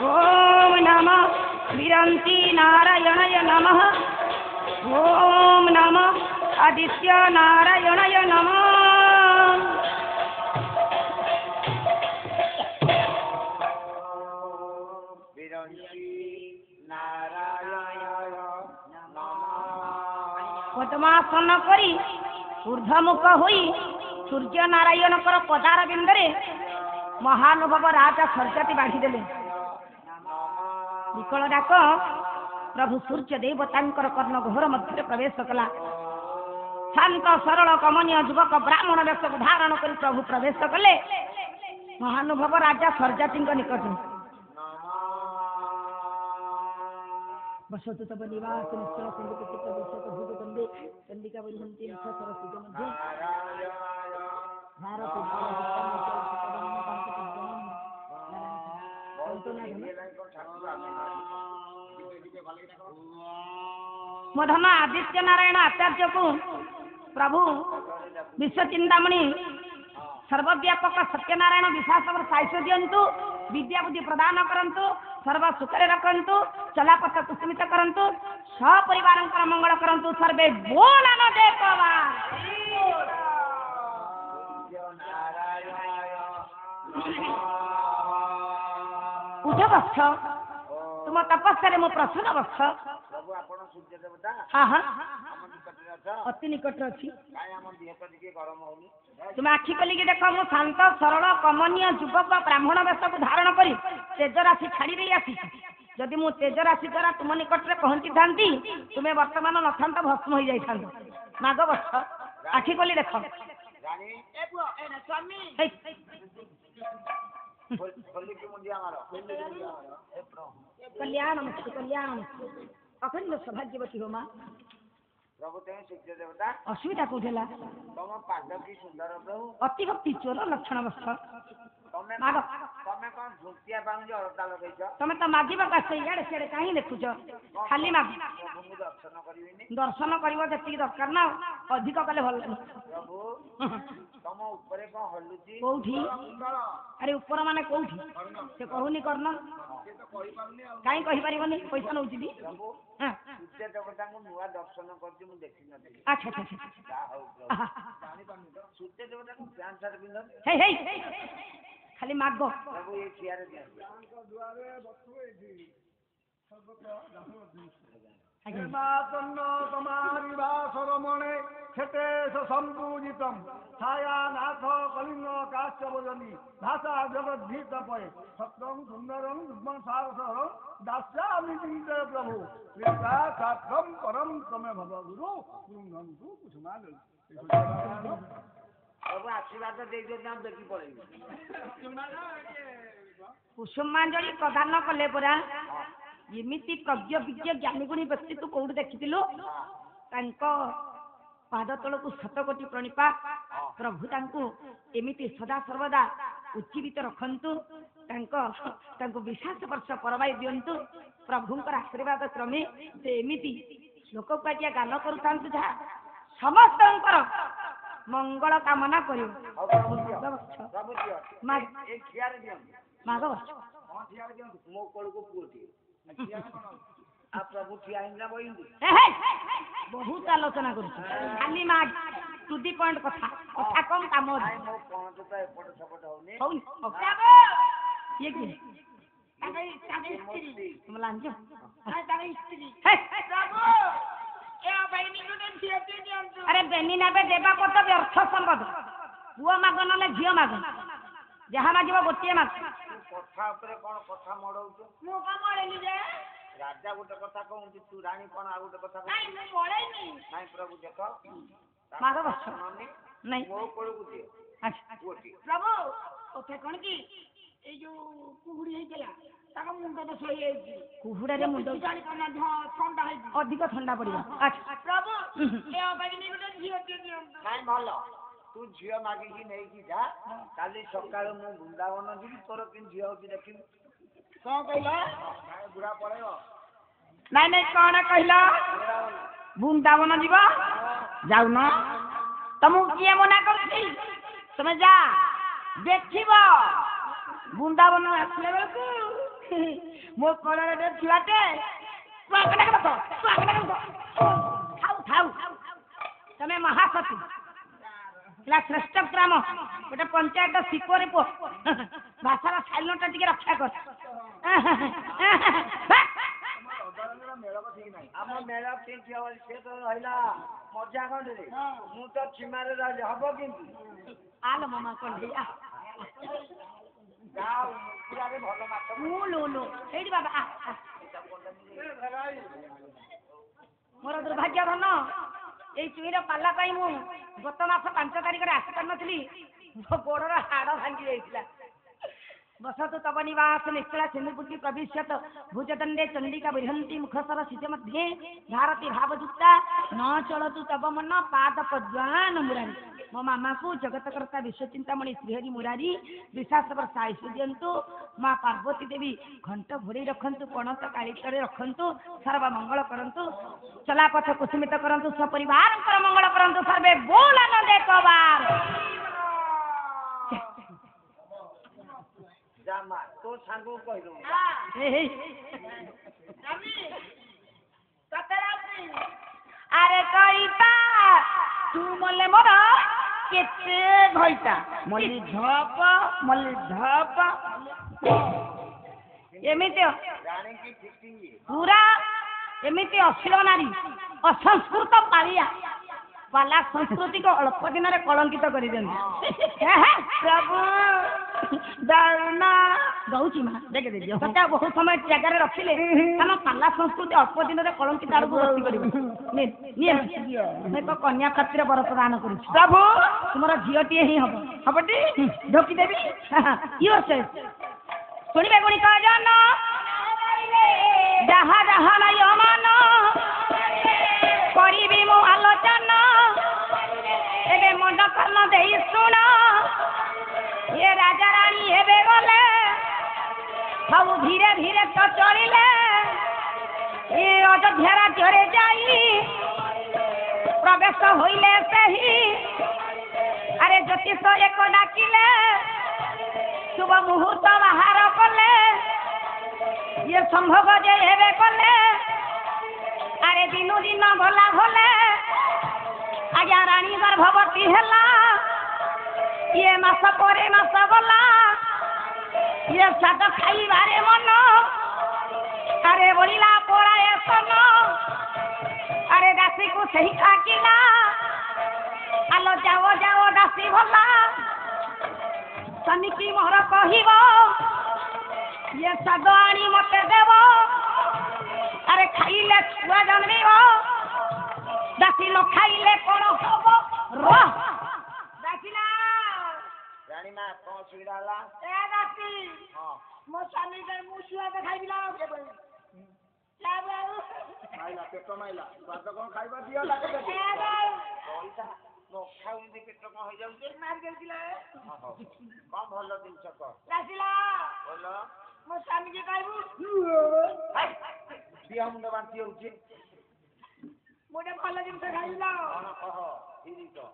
ओम नमः विरंती नारायणाय नमः ओम नमः आदित्य नारायणाय नमः पद्मासन करी ऊर्धमुख हुई सूर्य नारायण पदार बिंदुरे महानुभव राजा सर्जाति बाढ़ी देले विकल डाक प्रभु सूर्य देवता कर्ण घोर मध्य प्रवेश कला शांत सरल कमनीय युवक ब्राह्मण वेश धारण कर प्रभु प्रवेश कले महानुभव राजा सर्जाति निकट बसतु तब निवास निश्चल संगीत चित्त विषय भूत कंदे चंडिका परिहंती निष्ठा सरस्वती मध्ये भारत मधमा आदित्य नारायण आचार्य को प्रभु विश्व चिंतामणि सर्वव्यापक सत्यनारायण विश्वास साहित्य दिंतु विद्या बुद्धि प्रदान करंतु सर्व सुखरे रखंतु चलापथ कुसुमित करंतु सपरिवार मंगल करंतु सर्वे बोल न देखवा उठ बक्ष तुम तपस्या मो प्रसन्न बक्ष हाँ हाँ अति निकट अच्छी तुम आखि कलिकी देख मु शांत सरल कमनीय युवक ब्राह्मण वेश को धारण कर तेज राशि छाड़ी आसी जदि मु तेज राशि द्वारा तुम निकट में पहुंची था तुम्हें वर्तमान न था भस्म हो जाता नाग बक्ष आखि कली देख कल्याण कल्याण अखंड सौभाग्यवती हो माँ असुविधा कौन अति भक्ति चोर लक्षण बक्ष ମାଗ ତମେ କଣ ଝୁଣ୍ଟିଆ ପାଉଁଜି ଅଳତା ଲଗେଇଛ? ତମେ ତ ମାଗିବାକୁ ଆସିଛ ଇଆଡେ ସିଆଡେ କାହିଁ ଦେଖୁଛ ଖାଲି ମାଗ ପ୍ରଭୁଙ୍କୁ ଦର୍ଶନ କରିବିନି? ଦର୍ଶନ କରିବ ଯେତିକି ଦରକାର ନା ଅଧିକ କଲେ ଭଲ ଲାଗିବ। ପ୍ରଭୁ ତମ ଉପରେ କଣ ହଲୁଛି? କୋଉଠି ଆରେ ଉପର ମାନେ କୋଉଠି ସେ କହୁନି କର୍ଣ୍ଣ କାହିଁ କହିପାରିବନି ପଇସା ନଉଛି ବି ପ୍ରଭୁ ହଁ ସୂର୍ଯ୍ୟ ଦେବତାଙ୍କୁ ନୂଆ ଦର୍ଶନ କରୁଛି ମୁଁ ଦେଖିନଥିଲି। ଆଚ୍ଛା ଆଚ୍ଛା ଆଚ୍ଛା ଯାହା ହଉ ପ୍ରଭୁ ସୂର୍ଯ୍ୟ ଦେବତାଙ୍କୁ ପ୍ୟାଣ୍ଟ ସାର୍ଟ ପିନ୍ଧନ୍ତି? ହେଇ ହେଇ ଖାଲି ମାଗ ପ୍ରଭୁ ଏ ଚିଆରେ ଦିଅନ୍ତି। ତମାରି ବାସରମଣେ କ୍ଷେତେଶ ସମ୍ପୂଜିତಂ ছায়ানাথ কলিঙ্গ কাশ্যবজনী ভাষা জগদ্ভীত পয়ে সত্যং সুন্দরং যুগ্ম সারসহ দাস্যামি চিন্তে প্রভু কৃপা ছাত্রম পরম তমে ভব গুরু গুরুন্ধু কুসুমাল ପ୍ରଭୁ ଆଶୀର୍ବାଦ ଦେଇଛନ୍ତି ଆମେ ଦେଖି ପଳେଇବୁ। କୁସୁମାଞ୍ଜଳି ପ୍ରଦାନ କଲେ ପରା ଏମିତି ପ୍ରଜ୍ଞ ବିଜ୍ଞ ଜ୍ଞାନୀ ଗୁଣୀ ବ୍ୟକ୍ତି ତୁ କୋଉଠି ଦେଖିଥିଲୁ? ତାଙ୍କ ପାଦ ତଳକୁ ଶତକୋଟି ପ୍ରଣିପାତ। ପ୍ରଭୁ ତାଙ୍କୁ ଏମିତି ସଦା ସର୍ବଦା ଉଜ୍ଜୀବିତ ରଖନ୍ତୁ, ତାଙ୍କୁ ବିଶ୍ୱାସ ବର୍ଷ ପରବାଇ ଦିଅନ୍ତୁ। ପ୍ରଭୁଙ୍କର ଆଶୀର୍ବାଦ କ୍ରମେ ସେ ଏମିତି ଲୋକପ୍ରିୟ ଗାନ କରୁଥାନ୍ତୁ ଯାହା ସମସ୍ତଙ୍କର ମଙ୍ଗଳ କାମନା କରିବ। ମାଗ ମୋ କୋଳକୁ ପୁଅଟିଏ ଆଉ ପ୍ରଭୁ ଠିଆ ହେଇନା ବଇନ୍ତି। ବହୁତ ଆଲୋଚନା କରୁଛୁ ଖାଲି ମା ଟୁ ଦି ପଏଣ୍ଟ କଥା କଥା କମ କାମ ଅଛି। ମୋ ପଣତ ତ ଏପଟ ସେପଟ ହଉନି। ହଉନି ଇଏ କିଏ ଲାଞ୍ଚ ଆରେ ବେନି ନେବେ ଦେବା ପଦ ବ୍ୟର୍ଥ ସମ୍ପଦ। ପୁଅ ମାଗ ନହେଲେ ଝିଅ ମାଗ, ଯାହା ମାଗିବ ଗୋଟିଏ ମାଗ। କଥା ଉପରେ କଣ କଥା ମଡଉଛୁ? ମୁଁ କଣ ମଳେନି ଯେ ରାଜା ଗୋଟେ କଥା କହୁଛି, ତୁ ରାଣୀ କଣ ଆଉ ଗୋଟେ କଥା ନାଇଁ ମୁଁ ମଳେନି। ନାଇଁ ପ୍ରଭୁ ଦେଖ ମାଗ ବସ ନାଇଁ ମୋ କୋଳକୁ ଦିଅ ଆଚ୍ଛା ପୁଅଟିଏ। ପ୍ରଭୁ କଥା କଣ କି ଏଇ ଯୋଉ କୁହୁଡି ହେଇଥିଲା ତାଙ୍କ ମୁଣ୍ଡ ଦୋଷ ହେଇଯାଇଛି। କୁହୁଡାରେ ମୁଣ୍ଡ ଥଣ୍ଡା ହେଇଛି, ଅଧିକ ଥଣ୍ଡା ପଡିବ। ପ୍ରଭୁ ନାଇଁ ଭଲ, ତୁ ଝିଅ ମାଗିକି ନେଇକି ଯା। କାଲି ସକାଳୁ ମୁଁ ବୃନ୍ଦାବନ ଯିବି, ତୋର କେମିତି ଝିଅ ହଉଛି ଦେଖିବି। କଣ କହିଲ? ବୁଢା ପଳେଇବ। ନାଇଁ ନାଇଁ କଣ କହିଲ? ବୃନ୍ଦାବନ ଯିବ? ଯାଉନ, ତମକୁ କିଏ ମନା କରୁଛି? ତମେ ଯା ଦେଖିବ। ବୃନ୍ଦାବନ ଆସିଲା ବେଳକୁ ମୋ କୋଳରେ ଛୁଆଟେ ଥାଉ ତମେ ମହାସତୀ ହେଲା ଶ୍ରେଷ୍ଠ ଗ୍ରାମ ଗୋଟେ ପଞ୍ଚାୟତ ଶିକରେ ପୁଅ ଭାଷାର ସାଇଲେଣ୍ଟଟା ଟିକେ ରକ୍ଷା କର। ଆମ ମେଳ ଠିକ ହବ, ସେ ତ ରହିଲା ମଜା ଖଣ୍ଡରେ, ମୁଁ ତ ସୀମାରେ ରହିଲି, ହବ କେମିତି? ଆଲ ମାମା କଣ୍ଡି ଭଲ ମାଛ ସେଇଠି ବାବା ମୋର ଦୁର୍ଭାଗ୍ୟ ଧନ ଏଇ ଚୁଇର ପାଲା ପାଇଁ ମୁଁ ଗତ ମାସ 5 ତାରିଖରେ ଆସିପାରିନଥିଲି। ମୋ ଗୋଡର ହାଡ ଭାଙ୍ଗି ଯାଇଥିଲା। ବସତୁ ତବ ନିବାସ ନିଶ୍ଚଳ ସିନ୍ଧୁପୁଟି ପ୍ରବିଶ୍ୟତ ଭୁଜଦଣ୍ଡେ ଚଣ୍ଡିକା ବିହନ୍ତି ମୁଖସର ଶିଜ मध्ये ଭାରତୀ ଭାବଯୁକ୍ତା ନ ଚଳତୁ ତବ ମନ ପାଦ ପଦ୍ୱାନ ମୁରାରୀ। ମୋ ମାମାକୁ ଜଗତକର୍ତ୍ତା ବିଶ୍ୱଚିନ୍ତାମଣି ଶ୍ରୀହରି ମୁରାରୀ ବିଶ୍ୱାସ ବର୍ଷା ଆୟୁଷ ଦିଅନ୍ତୁ। ମା ପାର୍ବତୀ ଦେବୀ ଘଣ୍ଟ ଘୋଡେଇ ରଖନ୍ତୁ, ପଣତ କାଳିତରେ ରଖନ୍ତୁ, ସର୍ବ ମଙ୍ଗଳ କରନ୍ତୁ, ଚଲାପଥ କୁସୁମିତ କରନ୍ତୁ, ସପରିବାରଙ୍କର ମଙ୍ଗଳ କରନ୍ତୁ। ସର୍ବେ ବୋଲ ଆନନ୍ଦେ କବାର ଜାମା ତୋ ସାଙ୍ଗକୁ କହିଦଉ। ଆରେ କହିତା ତୁ ମଲେ ମୋର କେତେ ଘଇତା ମଲ୍ଲି ଧପ ଏମିତି ରାଣୀକି ଫିଟିଂ ପୁରା ଏମିତି ଅଶ୍ଳୀଳ ନାରୀ ଅସଂସ୍କୃତ ପାଳିଆ ପାଲା ସଂସ୍କୃତିକୁ ଅଳ୍ପ ଦିନରେ କଳଙ୍କିତ କରିଦିଅନ୍ତି। ପ୍ରଭୁ ଦଉଛି ମା ଦେଖେ ସେଟା ବହୁତ ସମୟ ଜାଗାରେ ରଖିଲେ ଆମ ପାଲା ସଂସ୍କୃତି ଅଳ୍ପ ଦିନରେ କଳଙ୍କିତ ଆଡକୁ ଗତି କରିବ। ଏକ କନ୍ୟା ପ୍ରାପ୍ତିର ବର ପ୍ରଦାନ କରୁଛି। ପ୍ରଭୁ ତୁମର ଝିଅଟିଏ ହିଁ ହବଟି ଢୋକି ଦେବି। ଶୁଣିବେ ଗୁଣିକ ଜନ ଯାହା ଯାହା ନାଇଁ ଅମାନ କରିବି ମୁଁ ଆଲୋଚନା ଏବେ ମଣ୍ଡ କର୍ମ ଦେଇ ଶୁଣ ଏ ରାଜା ରାଣୀ ହେବେ सब धीरे धीरे तो चलिले ए अयोध्या राज्य जाई प्रवेश होइले सही अरे ज्योतिष एक डाकिले शुभ मुहूर्त बाहर कले ये संभव जे हेबे कले अरे दिनु दिन भला भले आज्ञा रानी गर्भवती हेला ये मास परे मास गला ये साद खाइबारे मन अरे बोलिला पड़ाए सन अरे दासी को सही खाकिला आलो जाओ जाओ दासी भला स्वामी की मोहर कहिब ये साद आनी मते देव अरे खाइले छुआ जन्मिब दासी न खाइले कौन हब रह दासिला रानी माँ कौन सुविधा होला ए दासी हां मो स्वामी के मुछुआ के खाइबिला के बोल जाबे माइला पेट माइला बात कौन खाइबा दिया लागे ए बोल पैसा नो खाऊ दे पेट कौन हो जाउछे मार गेलसिला हां कम भलो दिन छक दासिला बोलो मो स्वामी के खाइबु दिया मुंड बांती होउछे मोटे भल जिन खाइबिला कौन कह हिरी तो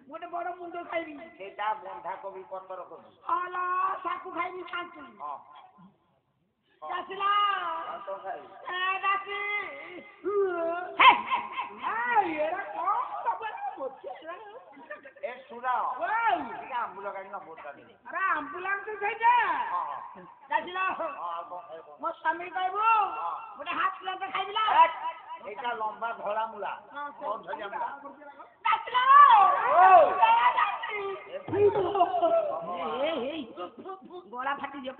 मोटे बड़ मुंडो खाइबी सेटा बंधा कोबी पत्तर कोबी आला साकु खाइबी शांति हां दासिला तो खाई ए दासी हे ए एरा कौन सब मोचे ए सुनाओ ओए क्या आंबुला गाड़ी ना बोलता दे अरे एम्बुलेंस से जे हां दासिला हां मो स्वामी कहबो मोटे हाथ लगे खाइबिला एटा लंबा धोला मुला बहुत धरिया मुला दासिला गोला फाटी जे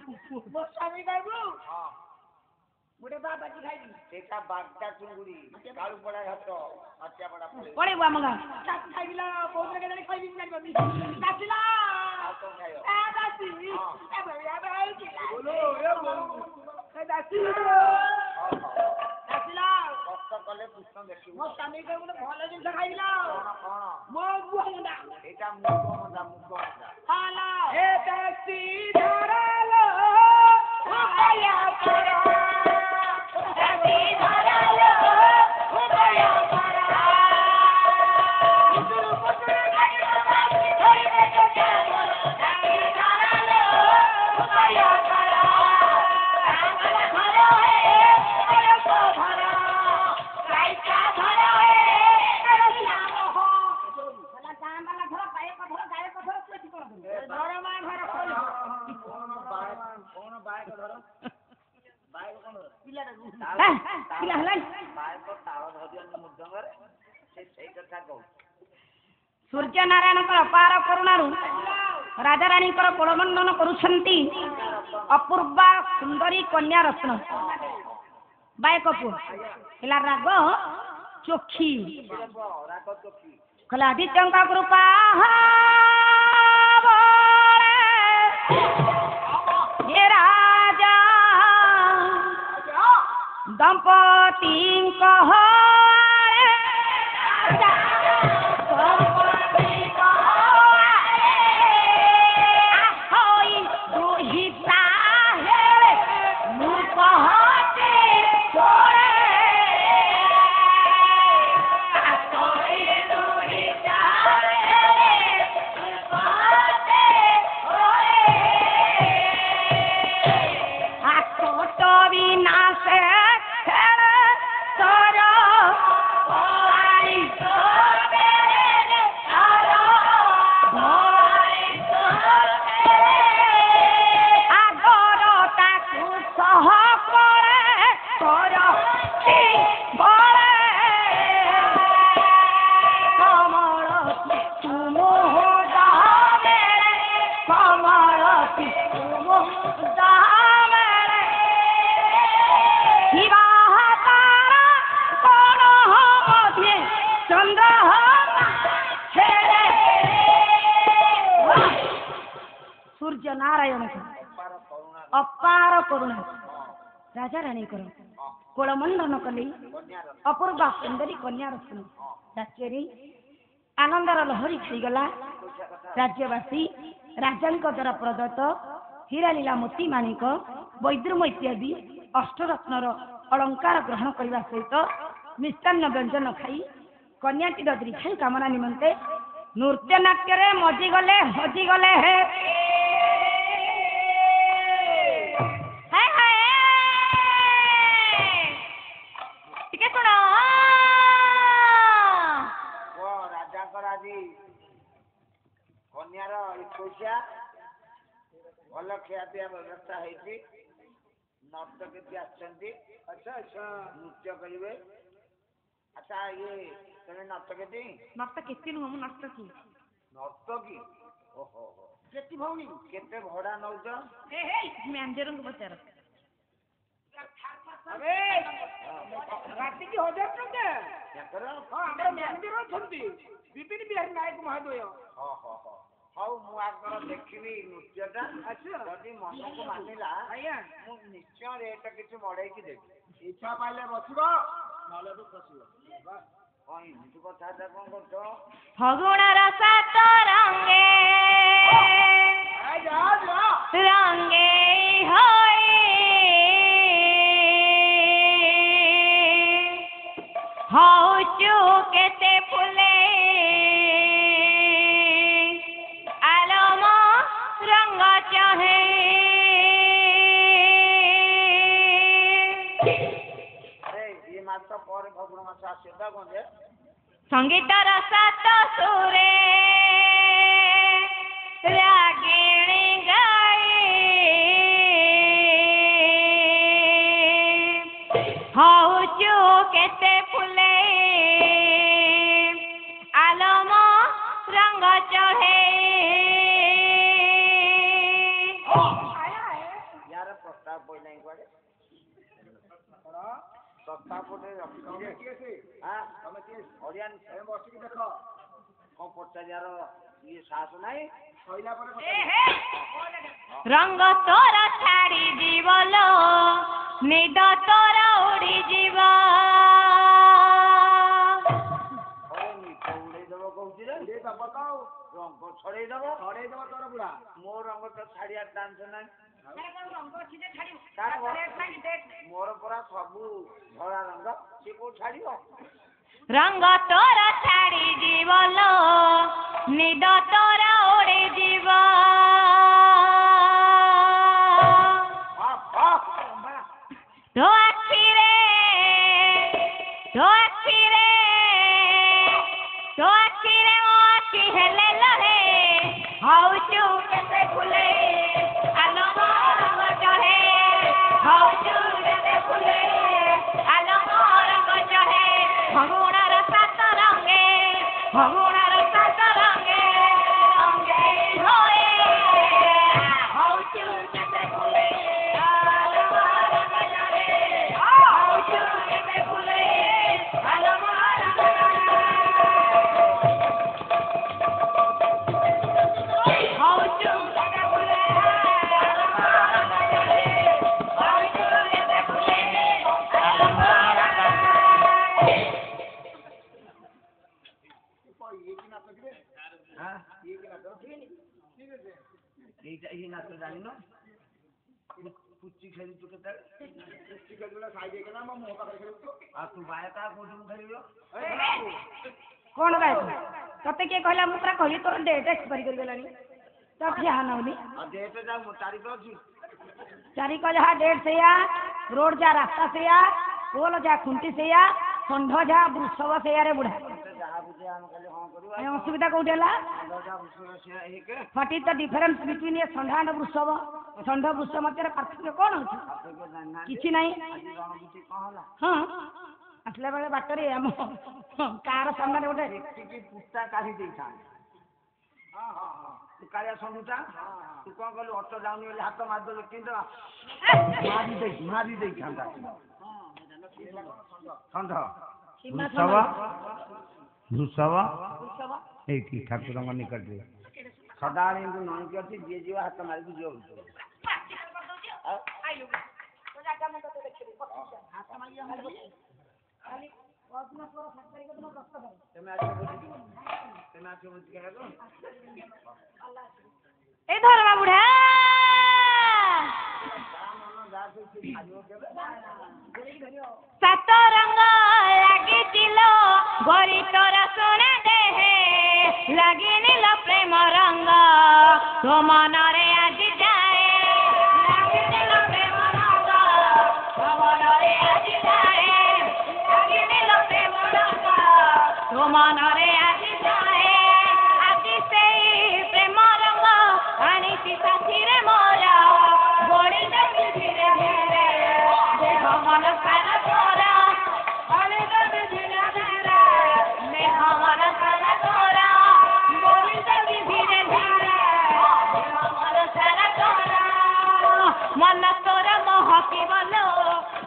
मो स्वामी कहबो हां मोटे बाबा जी खाइबी सेटा बागटा चुंगुड़ी काळू पड़ा हाथ अच्छा बड़ा पड़े पड़े बुआ मंगा साथ खाइबिला बहुत लगे जाने खाइबी नहीं बाबी दासिला तो खायो ए दासी ए भैया भाई बोलो ए बोलो ए दासी दासिला कष्ट कले पुष्प देखिबो मो स्वामी के मोटे भल जिन खाइबिला कौन मो बुआ मुंडा एटा मुको मजा हाला ए टैक्सी धरालो उपाया करो दासी धरालो उपाया करो पुतुरु पुतुरु खाइबा थोड़ी देखो जाओ दासी धरालो उपाया करो आंगला घरो है अरे को घरो काइका घरो है अरे नाम हो भला गाम वाला घर पाए कठोर गाय कठोर कोठी कर घर माय घर कोई कौन बाय को धरो बाय को कौन पिला पिला हलाई बाय को ताଳ ଧରିଅନି ମୁଦଙ୍ଗରେ ସେଇ କଥା କହୁ सूर्य नारायणଙ୍କର ଅପାର କରୁଣାରୁ ରାଜା ରାଣୀଙ୍କର କୋଳମଣ୍ଡନ କରୁଛନ୍ତି ଅପୂର୍ବା ସୁନ୍ଦରୀ କନ୍ୟା ରତ୍ନ ବାୟକ ପୁଅ ହେଲା ରାଗ ଚୋଖି ରାଗ ଚୋଖି କହିଲା ଆଦିତ୍ୟଙ୍କ କୃପା हे राजा दंपतिଙ୍କ सूर्य नारायण अपार करुणा राजा राणी कोलमंडन कले अपूर्वा सुंदरी कन्या रत्न राज्य आनंदर लहरी खाईगला राज्यवासी राजा द्वारा प्रदत्त ହୀରା ଲୀଳା ମୋତି ମାଣିକ ବୈଦ୍ରୁମ ଇତ୍ୟାଦି ଅଷ୍ଟରତ୍ନର ଅଳଙ୍କାର ଗ୍ରହଣ କରିବା ସହିତ ମିଷ୍ଟାନ୍ନ ବ୍ୟଞ୍ଜନ ଖାଇ କନ୍ୟାଟିର ଦୀର୍ଘାୟୁ କାମନା ନିମନ୍ତେ ନୃତ୍ୟ ନାଟ୍ୟରେ ମଜିଗଲେ ହଜିଗଲେ ହେ ଟିକେ ଶୁଣ ରାଜାଙ୍କର ଆଜି କନ୍ୟାର 21 ଭଲ ଖିଆପିଆ ବ୍ୟବସ୍ଥା ହେଇଛି ନର୍ତ୍ତକୀ ଆସିଛନ୍ତି ଆଚ୍ଛା ଆଚ୍ଛା ନୃତ୍ୟ କରିବେ ଆଚ୍ଛା ଇଏ ତମେ ନର୍ତ୍ତକୀ ନର୍ତ୍ତକୀ ନୁହଁ ମୁଁ ନର୍ତ୍ତକୀ ନର୍ତ୍ତକୀ ଓହୋ କେତେ ଭଉଣୀ କେତେ ଭଡା ନଉଛ ମ୍ୟାନେଜରଙ୍କୁ ପଚାର ରାତିକି 1000 ଟଙ୍କା ତାଙ୍କର ହଁ ଆମର ମ୍ୟାନେଜର ଅଛନ୍ତି ବିପିନ ବିହାରୀ ନାୟକ ମହୋଦୟ ହଉ ମୁଁ ଆଗର ଦେଖିବି ନୃତ୍ୟଟା ଯଦି ମନକୁ ମାନିଲା ଆଜ୍ଞା ମୁଁ ନିଶ୍ଚୟ ରେଟ କିଛି ମଡେଇକି ଦେବି ଇଚ୍ଛା ପାଇଲେ ବସିବ ନହେଲେ ବି ଖସିବ କଣ ଏମିତି କଥାଟା କଣ କରୁଛ ଫଗୁଣର ସାତ ରଙ୍ଗେ ରଙ୍ଗେ ହୋଇ ହଉଚୁ କେତେ ଫୁଲେ ଆଲମ ରଙ୍ଗ ଚାହେଁ ଏ ମାସ ପରେ ଫଗୁଣ ମାସ ଆସିବା କଣ ଯେ ସଙ୍ଗୀତର ସାତ ସୁରେ ରାଗିଣୀ ଗାଏ ହଉଚୁ କେତେ ଫୁଲେ ଆଲମ ରଙ୍ଗ ଚଢ଼େ यार प्रस्ताव कोई नहीं कुआडे प्रस्ताव कोटे रखिए କିଏ ସେ हां ତମେ କିଏ ओडियन ଏ ବସିକି ଦେଖ कोन पचार यार ये सास नहीं କହିଲା ପରେ ରଙ୍ଗ ତୋର ଛାଡ଼ି ଯିବଲ ନିଦ ତୋର ଉଡ଼ି ଯିବ अरे नीचे उड़े दबो कहूची रे ଏ ଦବ ତ ଆଉ रंग छड़े दबो ଛଡେଇ ଦବ ତୋର ବୁଢା मो रंग तो छाड़िया चांस नहीं ରଙ୍ଗ मोर परा सबू धड़ा रंग से को छाड़ियो ତୋର ଛାଡ଼ି ଯିବଲ ନିଦ ତୋର ଉଡ଼ି ଯିବ ତୋ ଆଖିରେ ମୋ ଆଖି ହେଲେ ଲହେ ହଉଚୁ କେତେ ଫୁଲେ ଆଲମ ରଙ୍ଗ ଚଢ଼େ ହଉଚୁ କେତେ ଫୁଲେ ଆଲମ ରଙ୍ଗ ଚଢ଼େ ଫଗୁଣର ସାତ ରଙ୍ଗେ ରଙ୍ଗେ ହୋଏ ହଉଚୁ କେତେ ଫୁଲେ ଆଲମ ରଙ୍ଗ ଚଢ଼େ ହଉଚୁ କେତେ ଫୁଲେ ଆଲମ ରଙ୍ଗ ଚଢ଼େ ହଉଚୁ କେତେ ଫୁଲେ हां ये नाच जानी न पुच्ची खेली तू केते ପୁଚି ଖେଳିଲା ସାଇଡ୍ ହେଇକିନା ମୋ ମୁହଁ ପାଖରେ ଖେଳୁଛୁ आ तू बायता कोठी मु खेलियो କଣ ଗାଏ ତତେ କିଏ କହିଲା ମୁଁ ପୁରା କହିଲି ତୋର ଡେଟ୍ ଏକ୍ସପାରି କରିଗଲାଣି ତ ଠିଆ ନଉନି आ डेट जा तारीख अछि ଚାରି କ ଯାହା ଡେଟ୍ ସେଇଆ ରୋଡ ଯାହା ରାସ୍ତା ସେଇଆ ପୋଲ ଯାହା ଖୁଣ୍ଟି ସେଇଆ ଷଣ୍ଢ ଯାହା ବୃଷଭ ସେଇଆରେ ବୁଢା जहा बुझे हम खाली हां करू ଏ ଅସୁବିଧା କୋଉଠି ହେଲା जा बुझे से एक What is the difference between a ଷଣ୍ଢ and a ବୃଷଭ ଷଣ୍ଢ ବୃଷଭ ମଧ୍ୟରେ ପାର୍ଥକ୍ୟ କଣ ଅଛି आपको जानना କିଛି ନାହିଁ आज रणनीति कौन होला ହଁ ଆସିଲା ବେଳେ ବାଟରେ ଆମ କାର ସାମ୍ନାରେ ଗୋଟେ ଟିକେ ପୁସ୍ତା କାଢି ଦେଇଥା हां हां हां तू कालिया संडुटा तू कोन कहलु ऑटो जाउनी बोली हाथ मार दे किंतु मारी दे खांदा संध ବୃଷଭ ବୃଷଭ ବୃଷଭ ଏଇଠି ଠାକୁରଙ୍କ ନିକଟରେ ସଦାବେଳେ ଏମିତି ନଈକି ଅଛି ଯିଏ ଯିବ ହାତ ମାରିକି ଯିବ এই ধরবা বুড়া सात रंग लागिल गोरी तोर सोना देहे लगिनिल प्रेम रंग तो मनरे आज जाए लगिनिल प्रेम रंग तो मनरे आज जाए लगिनिल प्रेम रंग तो मनरे आज जाए आज से प्रेम रंग आनिसी साथी रे मोरा गोड़ी धीरे धीरे देह मन सारा तोरा गोड़ी धीरे धीरे देह मन सारा तोरा गोड़ी धीरे धीरे देह मन सारा तोरा मन तोर महकी बलो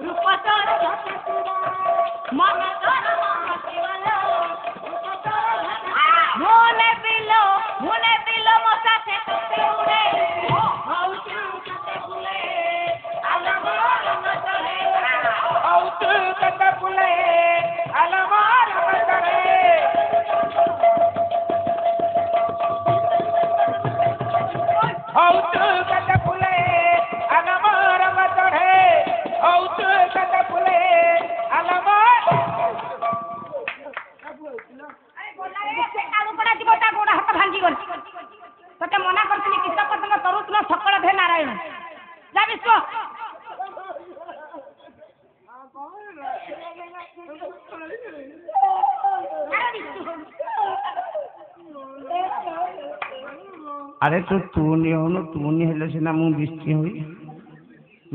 रूप तोर मन तोर महकी बलो रूप तोर मुने बिलो मो साथे तोते उड़े हौ तू कते फुले अलमार मतरे हौ तू कते फुले अलमार मतरे हौ तू कते फुले अलमार मतरे हौ तू कते फुले अलमार आलू पड़ा जीव ता गोड़ हाथ भांगी गल तोते मना करतनी किस पतंग तरुतन सकळ भे नारायण जा विश्व अरे तू तूनी होनु तूनी हेले सिना मु बिस्ती होई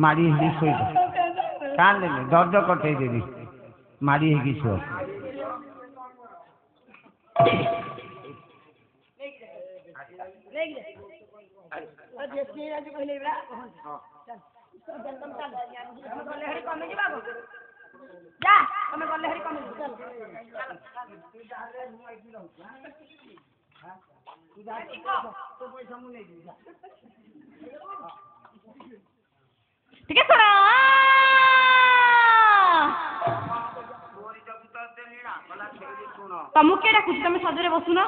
मारी हेली सोई कान ले दर्द कटै देबी मारी हेगी सो ठीक है सुना तमु के डाकुछ तमे सजरे बसुन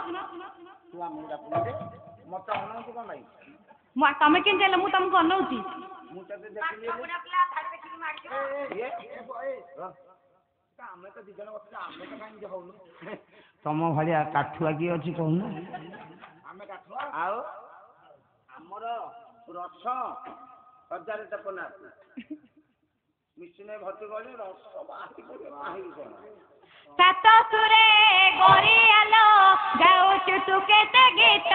तमे केन जाइले मु तमको अनौती तम भाया काठुआ किए अच्छी कहून आमर रस 1000 टपना मिश्री भर्ती गले रस सात सुरे गोरियालो गाउछु तू केते गीत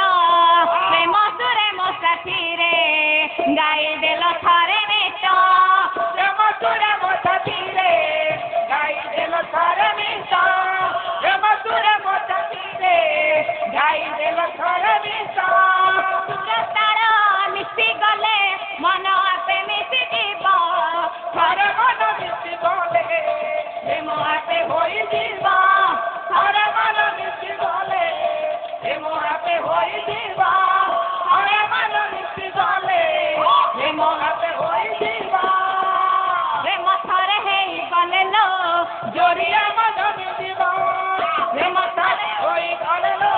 प्रेम सुरे मो साथी रे गाई देलो थारे मेट प्रेम सुरे मो साथी रे गाई देलो थारे मेट प्रेम सुरे मो साथी रे गाई देलो थारे मेट सुरतार मिसी गले मन आपे मिसी जीव थारे मन मिसी गले प्रेम आपे होई जीवा थारे मन मिसी गले प्रेम आपे होई जीवा थारे मन मिसी गले प्रेम आपे होई जीवा प्रेम थारे हेई गले लो जोरिया मन मिसीवा प्रेम थारे होई गले लो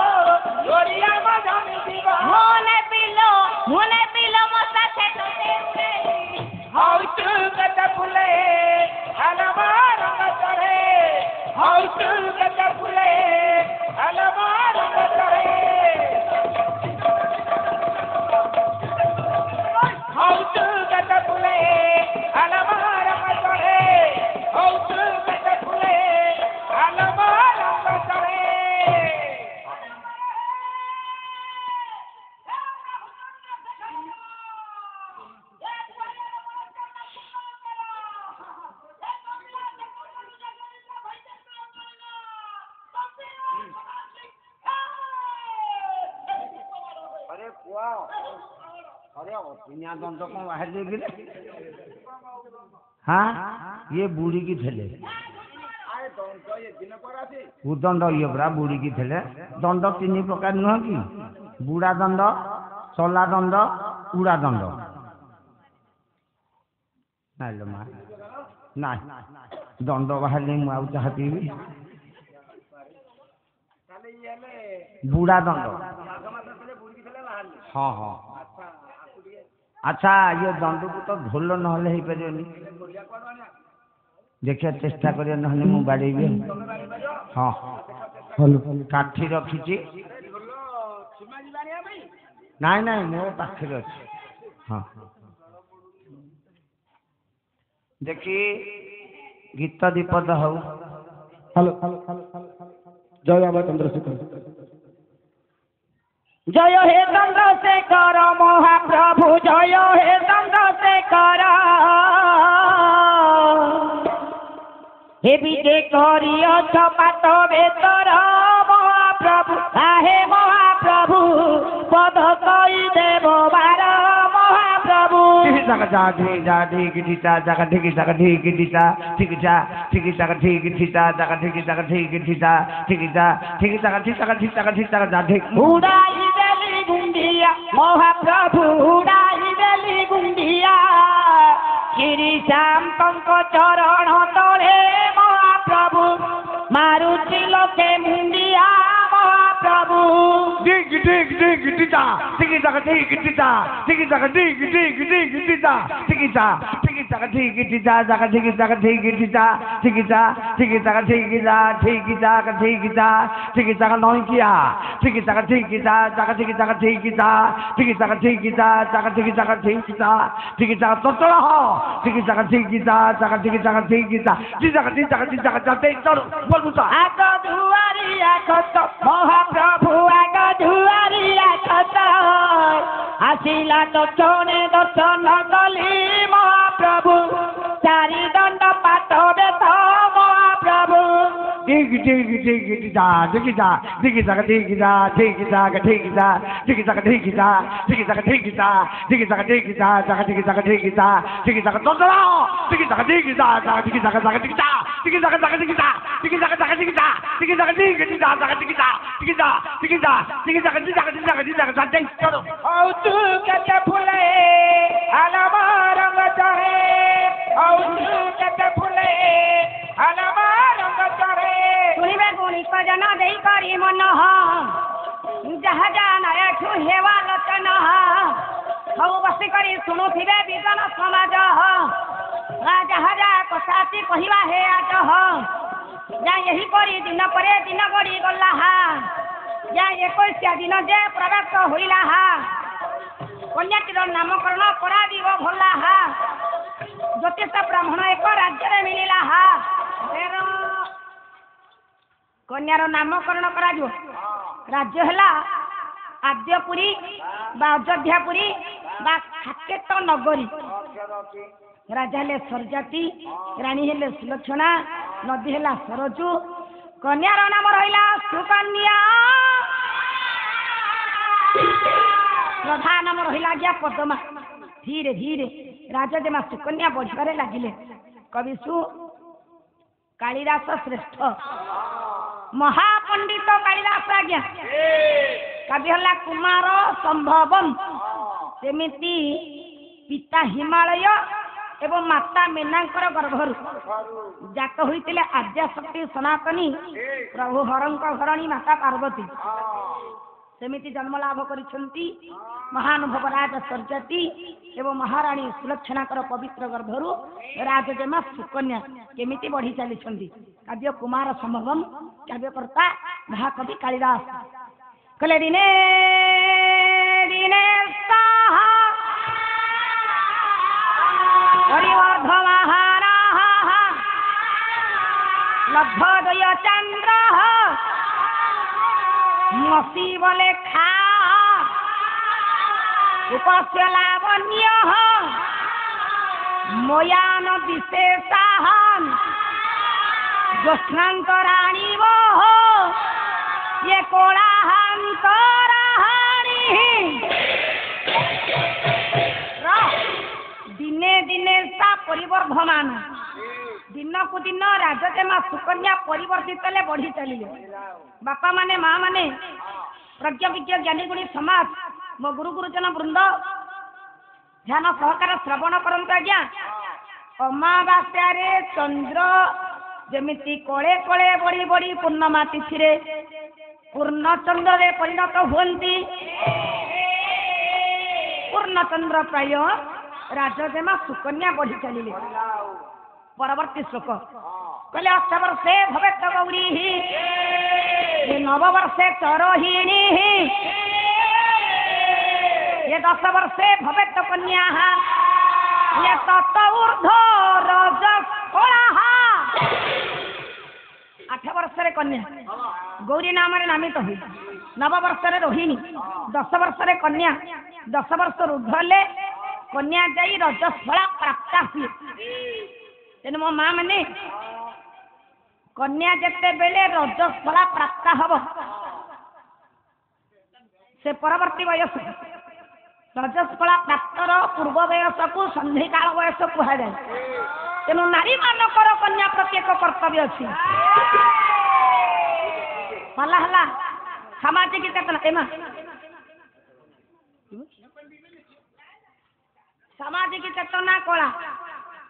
जोरिया मन मिसीवा मोने पिलो मो साथे तोते उड़े हौ तू कते फुले अलमार मतरे हौ तू कते फुले अलमार मतरे हौ तू कते फुले अलमार मतरे हौ तू कते फुले अलमार मतरे अरे कुआ अरे दुनिया दंड कौन बाहर देखे हाँ ये बूढ़ी की थेले आए दंड ये दिन पर आसी उदंड ये परा बूढ़ी की थेले दंड 3 प्रकार नुह कि बुढ़ा दंड चला दंड उड़ा दंड नाइलो मा ना दंड बाहर नहीं मुआउ चाह पीबी ताले ये ले बुढ़ा दंड माघ मास तले बुढ़ी थले बाहर हाँ हाँ अच्छा ये दंडକୁ ତ ଢୋଲ ନହେଲେ ହେଇପାରିବନି ଦେଖିବା ଚେଷ୍ଟା କରିବା ନହେଲେ ମୁଁ ବାଡ଼େଇବି ହଁ କାଠି ରଖିଛି ନାଇଁ ନାଇଁ ମୋ ପାଖରେ ଅଛି ହଁ ଦେଖି ଗୀତ ଦୀପଦ ହଉ हेलो जय बाबा चंद्रशेखर जय हे चंद्रशेखर महाप्रभु जय हे चंद्रशेखर हे विजय करियछ पात बेतर महाप्रभु आहे महाप्रभु पद कई देव बार महाप्रभु जागा जागी जागी गिटा जागा ढिकी जागा ढिकी गिटा ठीक जागा ढिकी ठीटा जागा ढिकी जागा ढिकी ठीटा ठीक जागा ठीक जागा ठीक जागा ठीक जागा जागी उड़ाई देली गुंडिया महाप्रभु उड़ाई देली गुंडिया गिरी श्याम पंक चरण तले महाप्रभु मारुति लोके मुंडिया महाप्रभु ठीक टीटा ठीक जागा ठीक टीटा ठीक जागा ठीक टीटा ठीक जागा ठीक टीटा जागा ठीक जागा ठीक टीटा ठीक जागा ठीक जागा नई किया ठीक जागा ठीक जागा ठीक जागा ठीक जागा ठीक जागा ठीक जागा तोतला हो ठीक जागा ठीक जागा ठीक जागा ठीक जागा चलो बोल बुता आग दुआरिया खत महाप्रभु आग दुआरिया खत आसिला दर्शने दर्शन कली महाप्रभु चारि दंड पात बेत महाप्रभु ठीक टीटा ठीक जागा ठीक जागा ठीक जागा ठीक जागा ठीक जागा ठीक जागा तोतला हो ठीक जागा ठीक जागा ठीक जागा चलो औ तू कते फुले आलमा रंग चढ़े औ तू कते फुले आलमा रंग चढ़े सुनिबे गुणी कजन देई करी मन जहा जाना एठू हेवा लचन हौ बसी करी सुनुथिबे विजन समाज जहा जा कसाती कहिबा हे आज जा यही करी दिन परे दिन गड़ी गला या 21 दिन जे प्रवेश होइला कन्याटीर नामकरण करा दिव भला ज्योतिष ब्राह्मण एक राज्य मिलिला कन्यार नामकरण करा दिव राज्य हला आद्यपुरी बा अयोध्यापुरी बा साकेत नगरी राजा हेले सरजाती रानी हेले सुलक्षणा नदी हेला सरजू कन्यार नाम रहिला सुकन्या प्रधान नाम रहिला गया पद्मा धीरे धीरे राजदेमा सुकन्या बढ़िबारे लागिले कविसु कालिदास श्रेष्ठ महापंडित कालिदास आज्ञा कवि हला कुमार संभवम सेमिति पिता हिमालय एवं माता मीनांकर गर्भरु जात होइतिले आद्याशक्ति सनातनी प्रभु हरंक हरणी माता पार्वती सेमिति जन्म लाभ करिसंती महानुभव राज सरजती एवं महारानी सुलक्षणाकर पवित्र गर्भरु राजजेमा सुकन्या केमिति बढ़ी चली काव्य कुमार संभवम काव्यकर्ता महाकवि कालिदास कले दिने दिने साहा लब्धोदय चंद्र मसी बोले खा उपस्य लावण्य मोयान विशेषाहन ज्योत्स्नांतराणी वो ये कोलाहंतराणी दिने दिने सा परिवर्धमान दिन को दिन राजजेमा सुकन्या परिवर्तित बढ़ी चलिए बापा माने माँ माने प्रज्ञ विज्ञ ज्ञानी गुणी समाज मो गुरु गुरुजन वृंद ध्यान सहकार श्रवण करंतु आज्ञा अमावास्या रे चंद्र जेमिति कोले कोले बड़ी बड़ी पूर्णिमा तिथि रे पूर्ण चंद्र रे परिणत हुंती पूर्णचंद्र प्राय राजजेमा सुकन्या बढ़ी चलिले परवर्ती श्लोक कहले 8 वर्षे भवेत गौरी ये 9 वर्षे चरोहिणी ये 10 वर्षे भवेत कन्या ये तत ऊर्ध रजस्फला 8 वर्ष कन्या गौरी नाम नामित हुई 9 वर्ष रोहिणी 10 वर्ष कन्या 10 वर्ष ऊर्ध्वले कन्या जाई रजस्फला प्राप्त हुए तेणु मो माँ मैंने कन्या जिते बेले रजस्फला प्राप्त हम से परवर्ती वयस रजस्फला प्राप्तर पूर्व वयस को संधि काल वयस कहुए तेणु नारी मानकर कन्या प्रत्येक कर्तव्य अच्छी भला हला सामाजिक चेतना एमा सामाजिक चेतना कला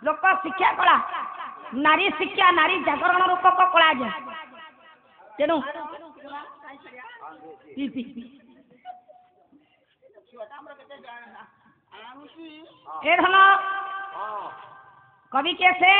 लोक शिक्षा कला नारी शिक्षा नारी जागरण रूपक कला जाए तेणु ए धन कवि कैसे